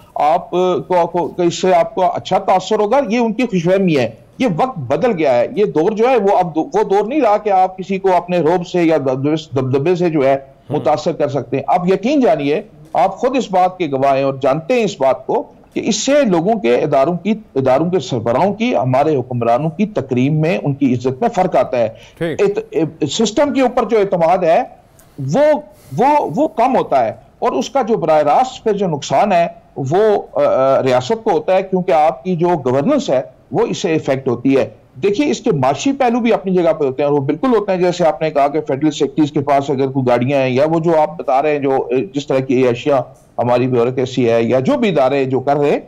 इससे आपको अच्छा तासुर होगा, ये उनकी खुशफहमी है। ये वक्त बदल गया है, ये दौर जो है वो अब वो दौर नहीं रहा कि आप किसी को अपने रोब से या दबदबे से जो है मुतासर कर सकते हैं। आप यकीन जानिए, आप खुद इस बात के गवाह हैं और जानते हैं इस बात को कि इससे लोगों के इदारों के सरबराहों की, हमारे हुक्मरानों की तकरीम में, उनकी इज्जत में फर्क आता है। सिस्टम के ऊपर जो एतमाद है वो कम होता है और उसका जो बराह रास्त पे जो नुकसान है वो रियासत को होता है, क्योंकि आपकी जो गवर्नेंस है वो इससे इफेक्ट होती है। देखिए, इसके माशी पहलू भी अपनी जगह पे होते हैं और वो बिल्कुल होते हैं, जैसे आपने कहा कि फेडरल सेक्रेटरीज के पास अगर कोई गाड़ियां हैं या वो जो आप बता रहे हैं, जो जिस तरह की अशिया हमारी ब्यूरोक्रेसी है या जो भी इदारे जो कर रहे हैं,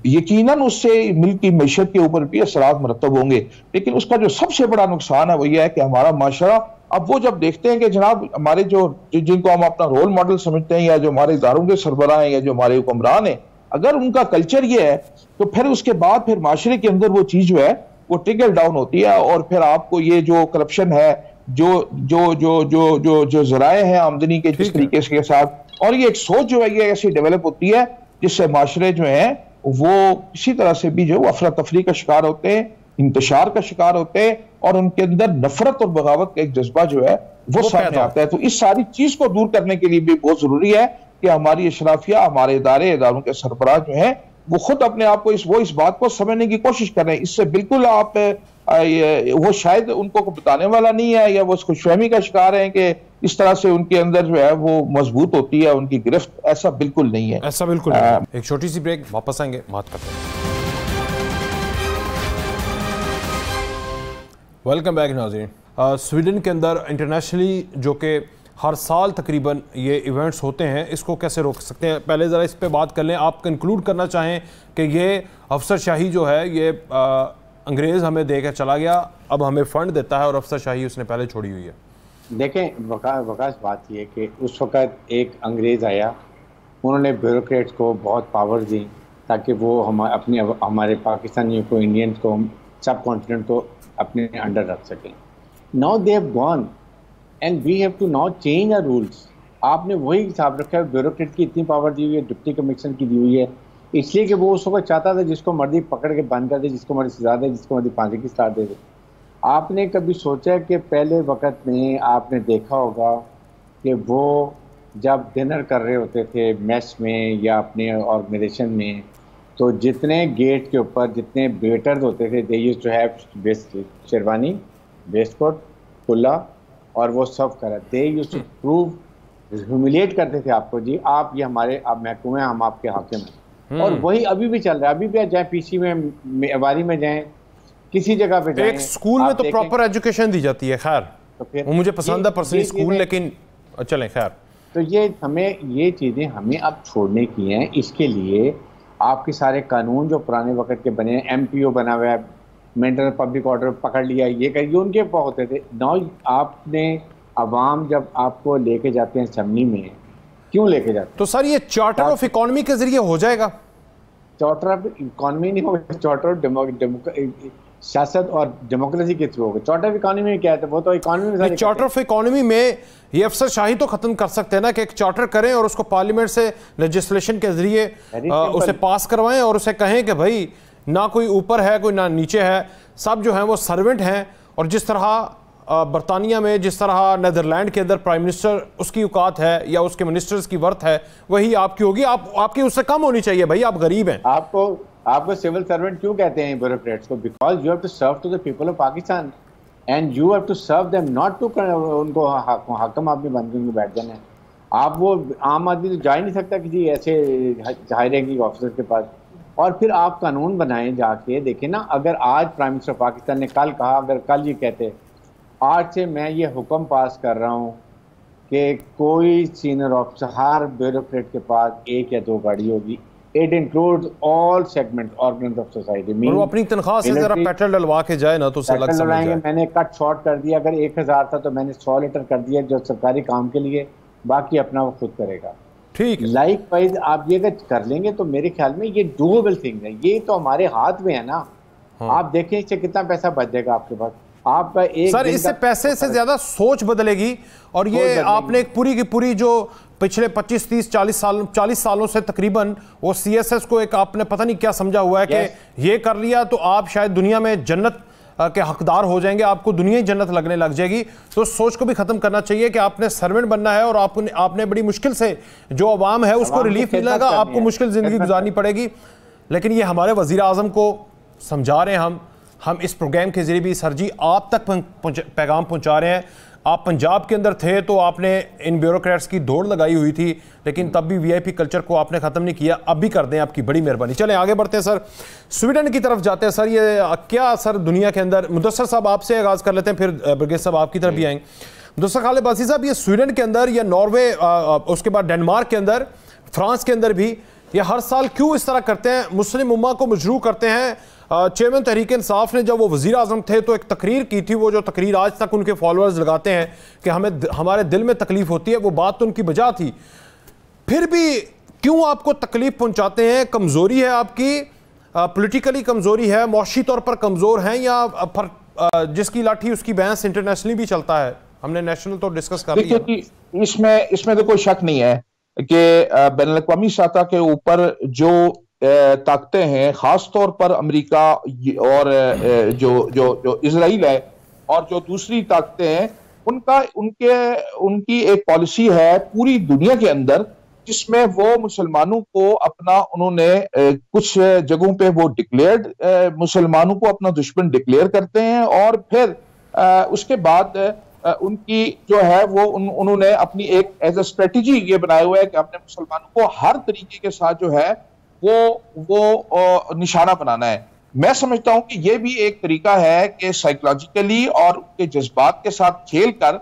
यकीनन उससे मुल्क की मैशत के ऊपर भी असरात मरतब होंगे। लेकिन उसका जो सबसे बड़ा नुकसान है वो ये है कि हमारा माशरा अब वो जब देखते हैं कि जनाब हमारे जिनको हम अपना रोल मॉडल समझते हैं या जो हमारे इदारों के सरबराह हैं या जो हमारे हुक्मरान हैं, अगर उनका कल्चर ये है तो फिर उसके बाद फिर माशरे के अंदर वो चीज जो है वो ट्रिकल डाउन होती है और फिर आपको ये जो करप्शन है, जो जराए हैं आमदनी के जिस तरीके के साथ, और ये एक सोच जो है ये ऐसी डेवलप होती है जिससे माशरे जो हैं वो किसी तरह से भी जो अफरा तफरी का शिकार होते हैं, इंतशार का शिकार होते हैं और उनके अंदर नफरत और बगावत का एक जज्बा जो है वो सामने आता है। तो इस सारी चीज को दूर करने के लिए भी बहुत जरूरी है कि हमारी अशराफिया, हमारे इदारों के सरबराह जो है वो खुद अपने आप को इस बात को समझने की कोशिश कर रहे हैं। इससे बिल्कुल आप वो शायद उनको बताने वाला नहीं है या वो उस खुशफहमी का शिकार है कि इस तरह से उनके अंदर जो है वो मजबूत होती है उनकी गिरफ्त, ऐसा बिल्कुल नहीं है। ऐसा बिल्कुल नहीं है। एक छोटी सी ब्रेक, वापस आएंगे, बात करते हैं। वेलकम बैक नाज़रीन। स्वीडन के अंदर इंटरनेशनली जो कि हर साल तकरीबन ये इवेंट्स होते हैं, इसको कैसे रोक सकते हैं? पहले ज़रा इस पे बात कर लें। आप कंक्लूड करना चाहें कि ये अफसरशाही जो है ये अंग्रेज़ हमें देकर चला गया, अब हमें फ़ंड देता है और अफसरशाही उसने पहले छोड़ी हुई है। देखें वकास बात ये कि उस वक़्त एक अंग्रेज़ आया, उन्होंने ब्यूरोक्रेट्स को बहुत पावर दी ताकि वो हमारे पाकिस्तानियों को, इंडियंस को, सब कॉन्टिनेंट को अपने अंडर रख सकें। Now they have gone and we have to now change our rules. आपने वही हिसाब रखा है, ब्यूरोक्रेट की इतनी पावर दी हुई है, डिप्टी कमिश्नर की दी हुई है, इसलिए कि वो उस वक्त चाहता था जिसको मर्जी पकड़ के बंद कर दे, जिसको मर्जी सजा दे, जिसको मर्जी फांसी की सजा दे दे। आपने कभी सोचा कि पहले वक्त में आपने देखा होगा कि वो जब डिनर कर रहे होते थे मेस में या अपने ऑर्गेनाइजेशन में, तो जितने गेट के ऊपर जितने वेटर्स होते थे, they used to have sherwani, waist coat, कुल्ला, और वो सर्व करा। They used to prove, humiliate करते थे आपको, जी आप ये हमारे आप महकूम हैं, हम आपके हाकिम हैं। और वही अभी भी चल रहा है। अभी भी जाए पीसी में, अवारी में जाएं, किसी जगह पे जाएं, एक स्कूल में तो प्रॉपर एजुकेशन दी जाती है। खैर तो फिर वो मुझे पसंद है पर्सनली स्कूल, लेकिन चलें खैर। तो ये चीज़ें हमें अब छोड़ने की हैं। इसके लिए आपके सारे कानून जो पुराने वक्त के बने हैं, MPO बना हुआ है, मेंटेनेंस पब्लिक ऑर्डर पकड़ लिया, ये करिए, उनके होते थे। नाउ आपने अवाम जब आपको लेके जाते हैं असेंबली में, क्यों लेके जाते हैं? तो सर ये चार्टर ऑफ इकोनॉमी के जरिए हो जाएगा? चार्टर ऑफ इकोनॉमी नहीं होगा, चार्टर ऑफ सियासत और डेमोक्रेसी के थ्रू होगा। चार्टर ऑफ इकोनॉमी में क्या है? वो तो इकोनॉमी में, चार्टर ऑफ इकोनॉमी में ये अफसर शाही तो खत्म कर सकते हैं ना, कि एक चार्टर करें और उसको पार्लियामेंट से लेजिस्लेशन के जरिए उसे पास करवाएं और उसे कहें कि भाई ना कोई ऊपर है कोई ना नीचे है, सब जो है वो सर्वेंट हैं। और जिस तरह बरतानिया में, जिस तरह नीदरलैंड के अंदर प्राइम मिनिस्टर उसकी औकात है या उसके मिनिस्टर्स की वर्थ है, वही आपकी होगी। आपकी उससे कम होनी चाहिए। भाई आप गरीब हैं। आपको सिविल सर्वेंट क्यों कहते हैं ब्यूरोक्रेट्स को? Because you have to serve to the people of Pakistan and you have to serve them, not to उनको हाकम आपने बन के बैठ जाना है। आप वो आम आदमी तो जा ही नहीं सकता किसी ऐसे हाई रैंकिंग ऑफिसर के पास। और फिर आप कानून बनाएं जाके। देखें ना, अगर आज प्राइम मिनिस्टर पाकिस्तान ने कल कहा, अगर कल ये कहते आज से मैं ये हुक्म पास कर रहा हूँ कि कोई सीनियर ऑफिसर, हर ब्यूरोक्रेट के पास 1 या 2 गाड़ी होगी, it includes all segment organs of society. और वो अपनी तनख्वाह से जरा पेट्रोल डलवा के जाए ना, तो उसे लग समझ जाए। मैंने कट शॉर्ट कर दिया, अगर 1000 था तो मैंने 100 लीटर कर दिया जो सरकारी काम के लिए, बाकी अपना वो खुद करेगा। ठीक है। लाइक वाइज आप ये अगर कर लेंगे तो मेरे ख्याल में ये डूएबल थिंग है। ये तो हमारे हाथ में है ना। हाँ। आप देखें इससे कितना पैसा बच जाएगा आपके पास। आपका एक सर इससे पैसे से ज्यादा सोच बदलेगी। और ये आपने एक पूरी की पूरी जो पिछले 25, 30, 40 सालों से तकरीबन वो CSS को एक आपने पता नहीं क्या समझा हुआ है कि ये कर लिया तो आप शायद दुनिया में जन्नत के हकदार हो जाएंगे, आपको दुनिया ही जन्नत लगने लग जाएगी। तो सोच को भी खत्म करना चाहिए कि आपने सर्वेंट बनना है और आपने बड़ी मुश्किल से जो अवाम है उसको रिलीफ मिलेगा, आपको मुश्किल जिंदगी गुजारनी पड़ेगी। लेकिन ये हमारे वजीर आजम को समझा रहे हैं हम इस प्रोग्राम के जरिए भी। सर जी आप तक पैगाम पहुंचा रहे हैं। आप पंजाब के अंदर थे तो आपने इन ब्यूरोक्रेट्स की दौड़ लगाई हुई थी, लेकिन तब भी VIP कल्चर को आपने ख़त्म नहीं किया। अब भी कर दें, आपकी बड़ी मेहरबानी। चलें आगे बढ़ते हैं सर, स्वीडन की तरफ जाते हैं। सर ये क्या सर दुनिया के अंदर, मुदस्सर साहब आपसे आगाज़ कर लेते हैं, फिर ब्रिगेड साहब आपकी तरफ भी आएंगे। मुदस्सर खालिद बासी साहब, ये स्वीडन के अंदर या नॉर्वे, उसके बाद डेनमार्क के अंदर, फ्रांस के अंदर भी ये हर साल क्यों इस तरह करते हैं, मुस्लिम उम्मा को मजरूह करते हैं? चेयरमैन तहरीक इंसाफ ने जब वो वजीर आजम थे तो एक तकरीर की थी, वो जो तकरीर आज तक उनके फॉलोअर्स लगाते हैं कि हमारे दिल में तकलीफ होती है, वो बात तो उनकी बजा थी। फिर भी क्यों आपको तकलीफ पहुंचाते हैं? कमजोरी है आपकी, पॉलिटिकली कमजोरी है, मौशी तौर पर कमजोर हैं, या जिसकी लाठी उसकी भैंस इंटरनेशनली भी चलता है? हमने नेशनल तो डिस्कस कर लिया। इसमें तो कोई शक नहीं है कि बैनुल-अक़वामी सतह के ऊपर जो ताकतें हैं, खास तौर पर अमेरिका और जो इजराइल है और जो दूसरी ताकतें हैं, उनकी एक पॉलिसी है पूरी दुनिया के अंदर, जिसमें वो मुसलमानों को अपना, उन्होंने कुछ जगहों पे वो डिक्लेयर्ड मुसलमानों को अपना दुश्मन डिक्लेयर करते हैं और फिर उसके बाद उनकी जो है वो उन्होंने अपनी एक एज अ स्ट्रेटेजी ये बनाया हुआ है कि अपने मुसलमानों को हर तरीके के साथ जो है वो निशाना बनाना है। मैं समझता हूं कि ये भी एक तरीका है कि साइकोलॉजिकली और उनके जज्बात के साथ खेल कर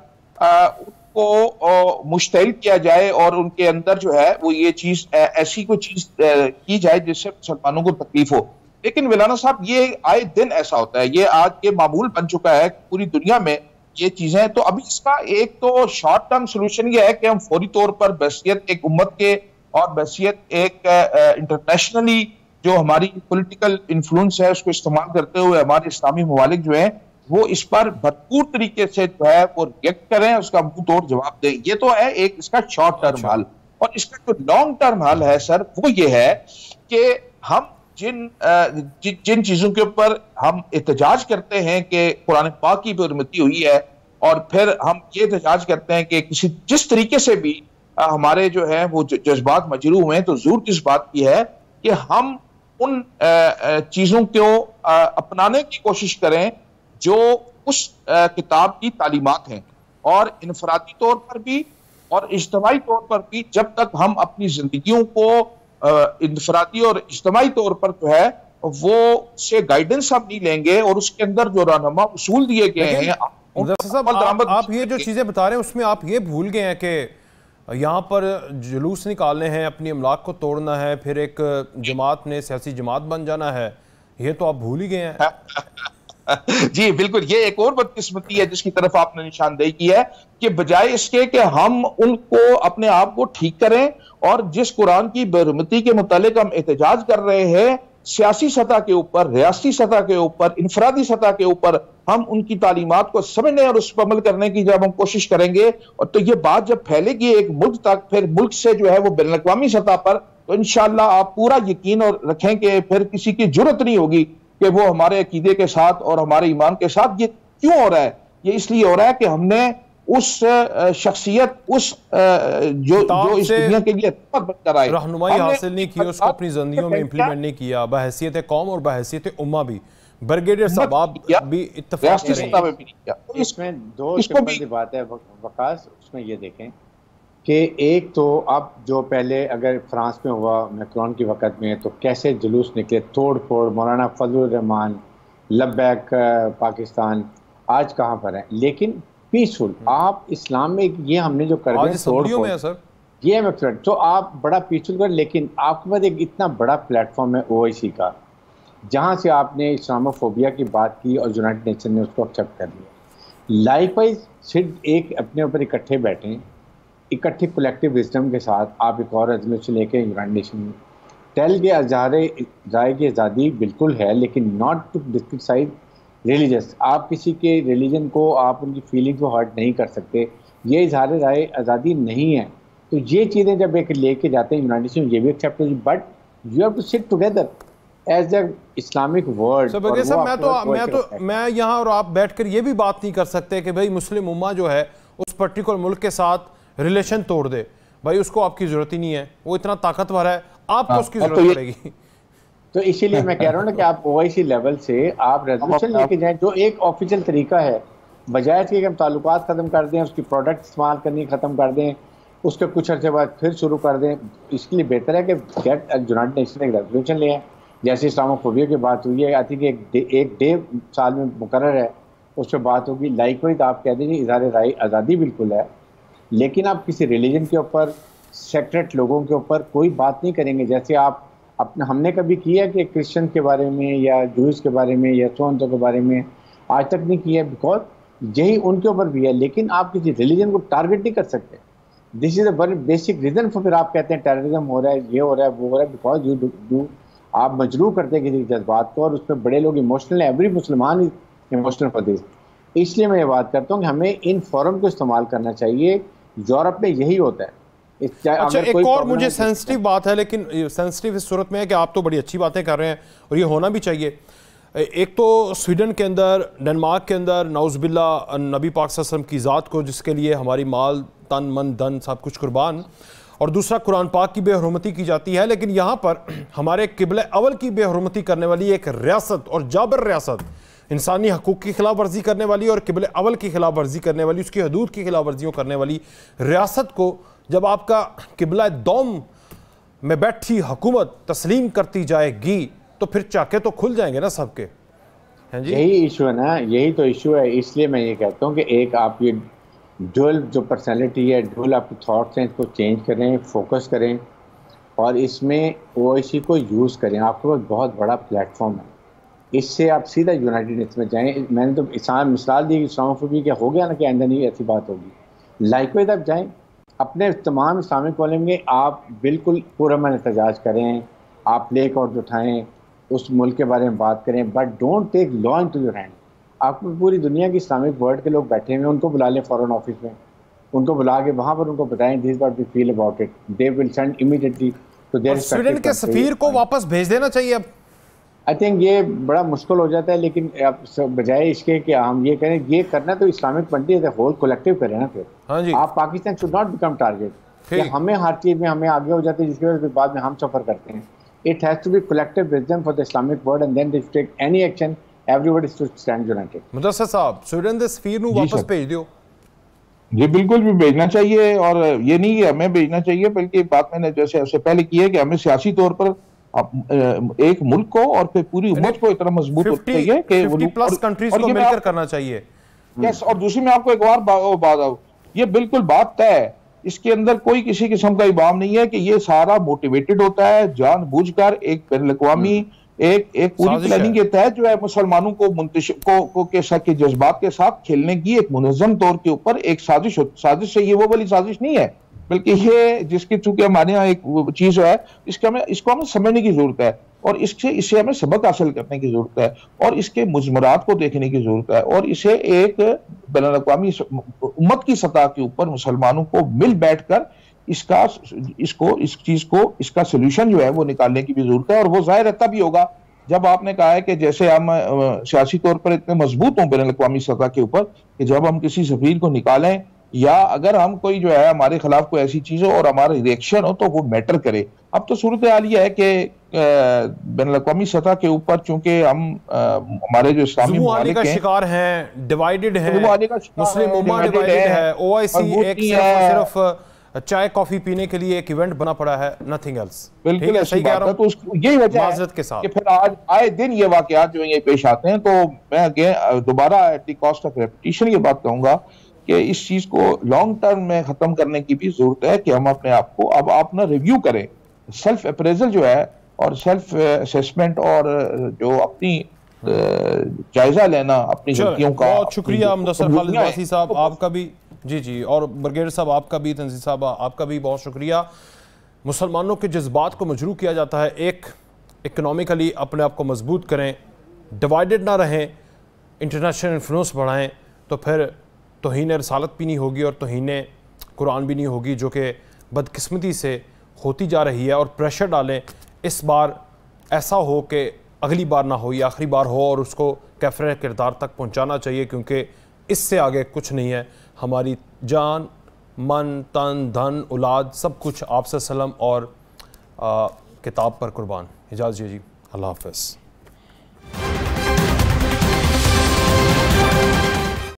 उनको मुश्तइल किया जाए और उनके अंदर जो है वो ये चीज ऐसी कोई चीज की जाए जिससे मुसलमानों को तकलीफ हो। लेकिन विलाना साहब, ये आए दिन ऐसा होता है, ये आज ये मामूल बन चुका है पूरी दुनिया में ये चीजें। तो अभी इसका एक तो शॉर्ट टर्म सोल्यूशन ये है कि हम फौरी तौर पर बहसियत एक उम्मत के और बहसियत एक इंटरनेशनली जो हमारी पॉलिटिकल इन्फ्लुएंस है उसको इस्तेमाल करते हुए हमारे इस्लामी ममालिक जो हैं वो इस पर भरपूर तरीके से जो है वो रिएक्ट करें, उसका मुंह तोड़ जवाब दें। ये तो है एक इसका शॉर्ट टर्म हल। और इसका जो लॉन्ग टर्म हल है सर, वो ये है कि हम जिन चीजों के ऊपर हम एहतजाज करते हैं कि कुरान पाक की बेहरमती हुई है, और फिर हम ये एहतजाज करते हैं कि जिस तरीके से भी हमारे जो है वो जज्बात मजरूह हुए हैं, तो जरूरत इस बात की है कि हम उन चीज़ों को अपनाने की कोशिश करें जो उस किताब की तालीमात हैं, और इनफरादी तौर पर भी और इज्तिमाई तौर पर भी। जब तक हम अपनी जिंदगियों को इनफरादी और इज्तिमाई तौर पर जो है वो से गाइडेंस हम नहीं लेंगे और उसके अंदर जो रहनुमा उसूल दिए गए हैं, आप ये जो चीजें बता रहे हैं उसमें आप ये भूल गए हैं कि यहाँ पर जुलूस निकालने हैं, अपनी अमलाक को तोड़ना है, फिर एक जमात ने सियासी जमात बन जाना है, ये तो आप भूल ही गए हैं। जी बिल्कुल, ये एक और बदकिस्मती है जिसकी तरफ आपने निशानदेही की है कि बजाय इसके कि हम उनको अपने आप को ठीक करें और जिस कुरान की बेरुमती के मुतालिक हम एहतजाज कर रहे हैं सियासी सतह के ऊपर, रियासती सतह के ऊपर, इनफरादी सतह के ऊपर, हम उनकी तालीमात को समझने और उस पर अमल करने की जब हम कोशिश करेंगे और तो ये बात जब फैलेगी एक मुल्क तक, फिर मुल्क से जो है वो बैनुल-अक़वामी सतह पर, तो इंशाअल्लाह आप पूरा यकीन और रखें कि फिर किसी की जरूरत नहीं होगी कि वो हमारे अकीदे के साथ और हमारे ईमान के साथ। ये क्यों हो रहा है? ये इसलिए हो रहा है कि हमने उस शख्सियत, उस जो इस दुनिया के लिए बनकर आए, रहनुमाई हासिल नहीं की, उसको अपनी जिंदगियों में इंप्लीमेंट नहीं किया, बहैसियत कौम और बहैसियत उम्मा भी। ब्रिगेडियर साहब आप भी इत्तेफाक करेंगे। इसमें दो सिंपल सी बात है वकास, उसमें ये देखें कि एक तो अब जो पहले अगर फ्रांस में हुआ मैक्रोन के वक़्त में तो कैसे जुलूस निकले, तोड़ फोड़, मौलाना फजलुर रहमान, लब्बैक पाकिस्तान, आज कहाँ पर है? लेकिन पीसफुल। आप इस्लाम में ये हमने जो कर दिया तोड़ फोड़ है सर, ये मैं तो आप बड़ा पीसफुल कर, लेकिन आपके पास एक इतना बड़ा प्लेटफॉर्म है OIC का जहाँ से आपने इस्लामोफोबिया की बात की और यूनाइटेड नेशन ने उसको एक्सेप्ट कर लिया। लाइकवाइज सिर्फ एक अपने ऊपर इकट्ठे बैठें, इकट्ठी कलेक्टिव विजडम के साथ आप एक और रेजोल्यूशन लेके यूनाइटेड नेशन में टेल के राय की आज़ादी बिल्कुल है, लेकिन नॉट टू डिस्क्रिसाइज रिलीजियस। आप किसी के रिलीजन को, आप उनकी फीलिंग को हर्ट नहीं कर सकते, ये इजहार राय आज़ादी नहीं है। तो ये चीज़ें जब एक लेके जाते हैं यूनाइटेड नेशन, ये भी एक्सेप्ट होगी, but you have to sit together as the Islamic world. मैं यहाँ और आप बैठकर ये भी बात नहीं कर सकते कि भाई मुस्लिम उम्मा जो है उस पर्टिकुलर मुल्क के साथ रिलेशन तोड़ दे, भाई उसको आपकी जरूरत ही नहीं है, वो इतना ताकतवर है, आपको उसकी जरूरत पड़ेगी। तो इसीलिए मैं कह रहा हूँ ना कि आप OIC लेवल से आप रेजोल्यूशन लेके जाएं जो एक ऑफिशियल तरीका है, बजाय कि हम ताल्लुकात ख़त्म कर दें, उसकी प्रोडक्ट इस्तेमाल करनी ख़त्म कर दें, उसके कुछ अर्से बाद फिर शुरू कर दें। इसके लिए बेहतर है कि यूनाइटेड नेशन एक रेजोल्यूशन ले आए। जैसे इस्लामोफोबिया की बात हुई है, आई थिंक एक डे साल में मुकर्रर है, उस पर बात होगी। लाइकवाइज आप कह दीजिए इज़हार राय आज़ादी बिल्कुल है, लेकिन आप किसी रिलीजन के ऊपर, सेक्रेट लोगों के ऊपर कोई बात नहीं करेंगे। जैसे आप अपने हमने कभी किया कि क्रिश्चियन के बारे में या जूस के बारे में या सोनतो के बारे में, आज तक नहीं किया, बिकॉज यही उनके ऊपर भी है। लेकिन आप किसी रिलीजन को टारगेट नहीं कर सकते। This is a very basic reason. फिर आप कहते हैं टेररिज्म हो रहा है, ये हो रहा है, वो हो रहा है, बिकॉज यू डू आप मजबूर करते हैं किसी जज्बात को, और उस पर बड़े लोग इमोशनल है। एवरी मुसलमान इज इमोशनल फॉर दिस। इसलिए मैं ये बात करता हूँ कि हमें इन फोरम को इस्तेमाल करना चाहिए। यूरोप में यही होता है। अच्छा, एक और मुझे सेंसिटिव बात है, लेकिन सेंसिटिव इस सूरत में है कि आप तो बड़ी अच्छी बातें कर रहे हैं और ये होना भी चाहिए। एक तो स्वीडन के अंदर, डेनमार्क के अंदर नाउज़ुबिल्ला नबी पाक सल्लल्लाहु अलैहि वसल्लम की ज़ात को, जिसके लिए हमारी माल, तन, मन, धन सब कुछ कुर्बान, और दूसरा कुरान पाक की बेहुरमती की जाती है। लेकिन यहाँ पर हमारे किबले अवल की बेहुरमती करने वाली एक रियासत और जाबर रियासत, इंसानी हकूक़ की खिलाफ वर्जी करने वाली और किबले अवल की खिलाफ वर्जी करने वाली, उसकी हदूद की खिलाफ वर्जियों करने वाली रियासत को जब आपका किबला दौम में बैठी हुकूमत तस्लीम करती जाएगी तो फिर चाके तो खुल जाएंगे ना सबके। हैं जी, यही इशू है ना, यही तो इशू है। इसलिए मैं ये कहता हूँ कि एक आप ये डुअल जो पर्सनैलिटी है, डुअल आपके थॉट्स हैं, इसको चेंज करें, फोकस करें और इसमें OIC को यूज़ करें। आपके पास बहुत बड़ा प्लेटफॉर्म है, इससे आप सीधा यूनाइटेड नेशन में जाएं। मैंने तो मिसाल दी इस्लामोफोबिया क्या हो गया ना कि आइंदा नहीं ऐसी बात होगी। लाइकवाइज आप जाएं अपने तमाम इस्लामिक कॉलेज में, आप बिल्कुल पुरअमन एहतजाज करें, आप प्लेक आउट उठाएँ, उस मुल्क के बारे में बात करें, but don't take law into your hand. आपको पूरी दुनिया की इस्लामिक वर्ल्ड के लोग बैठे हुए, उनको बुला लें फॉरेन ऑफिस में, उनको बुला के वहाँ पर उनको बताएं this what we feel about it, they will send immediately to their Sweden के सफीर को वापस भेज देना चाहिए। अब आई थिंक ये बड़ा मुश्किल हो जाता है, लेकिन आप बजाय इसके कि हम ये करें, ये करना तो Islamic country as a whole collective करें ना। फिर हाँ जी, आप Pakistan should not become target. हमें हर चीज़ में हमें आगे हो जाते हैं, जिसकी वजह से बाद में हम सफ़र करते हैं। It has to be collective wisdom for the Islamic world, and then if take any action, everybody should stand united. Mudassir साहब, स्वीडन दे सफीर नू वापस भेज दियो। जी बिल्कुल भी भेजना चाहिए, और ये नहीं कि हमें भेजना चाहिए, बल्कि बात मैंने जैसे उससे पहले की है कि हमें सियासी तौर पर एक मुल्क को और फिर पूरी उम्मत को इतना मजबूत होना चाहिए कि 50+ कंट्रीज को मिलकर करना चाहिए। यस, और दूसरी मैं आपको एक और बात, ये बिल्कुल बात तय है, इसके अंदर कोई किसी किस्म का इबाम नहीं है कि ये सारा मोटिवेटेड होता है जानबूझकर, एक बैनुल-अक़वामी एक पूरी प्लानिंग के तहत जो है मुसलमानों को के जज्बात के साथ खेलने की एक मुनज़्ज़म तौर के ऊपर एक साजिश है। ये वो वाली साजिश नहीं है, बल्कि ये जिसकी चूंकि हमारे यहाँ एक चीज है, इसको हमें समझने की जरूरत है, और इससे हमें सबक हासिल करने की जरूरत है, और इसके मुजमरात को देखने की जरूरत है, और इसे एक बैनुल-अक़वामी उम्मत की सतह के ऊपर मुसलमानों को मिल बैठकर इस चीज को इसका सोल्यूशन जो है वो निकालने की भी जरूरत है। और वो जाहिर रहता भी होगा जब आपने कहा है कि जैसे हम सियासी तौर पर इतने मजबूत हों बैनुल-अक़वामी सतह के ऊपर कि जब हम किसी सफीर को निकालें या अगर हम कोई जो है हमारे खिलाफ कोई ऐसी चीज हो और हमारा रिएक्शन हो तो वो मैटर करे। अब तो सूरत हाल ये है कि बैनुल-अक़वामी सतह के ऊपर चूंकि हम हमारे जो इस्लामी मुमालिक हैं शिकार हैं, डिवाइडेड है, मुस्लिम उम्मा डिवाइडेड है, ओआईसी एक सिर्फ चाय कॉफी पीने के लिए एक इवेंट बना पड़ा है, नथिंग एल्स। बिल्कुल सही कह रहा हूं, तो यही वजह है के साथ कि फिर आज आए दिन ये वाकयात जो ये पेश आते हैं। तो मैं दोबारा at the cost of repetition ये बात कहूंगा कि इस चीज को लॉन्ग टर्म में खत्म करने की भी जरूरत है कि हम अपने आप को अब आप ना रिव्यू करें, सेल्फ अप्रेजल जो है और सेल्फ असेसमेंट और जो अपनी जायजा लेना अपनी गलतियों का। बहुत शुक्रिया मुदस्सिर खालिद वासी साहब, आपका भी जी, और ब्रिगेडियर साहब आपका भी, तंजीम साहब आपका भी बहुत शुक्रिया। मुसलमानों के जज्बात को मजरू किया जाता है, एक इकनॉमिकली अपने आप को मजबूत करें, डिवाइडेड ना रहें, इंटरनेशनल इन्फ्लुएंस बढ़ाएं, तो फिर तौहीन रसालत भी नहीं होगी और तौहीन कुरान भी नहीं होगी, जो कि बदकिस्मती से होती जा रही है। और प्रेशर डालें, इस बार ऐसा हो कि अगली बार ना हो, या आखिरी बार हो, और उसको कैफरे किरदार तक पहुँचाना चाहिए, क्योंकि इससे आगे कुछ नहीं है। हमारी जान, मन, तन, धन, औलाद सब कुछ आप सल्लम और किताब पर कुर्बान। इजाज़त जी, अल्लाह हाफ़िज़।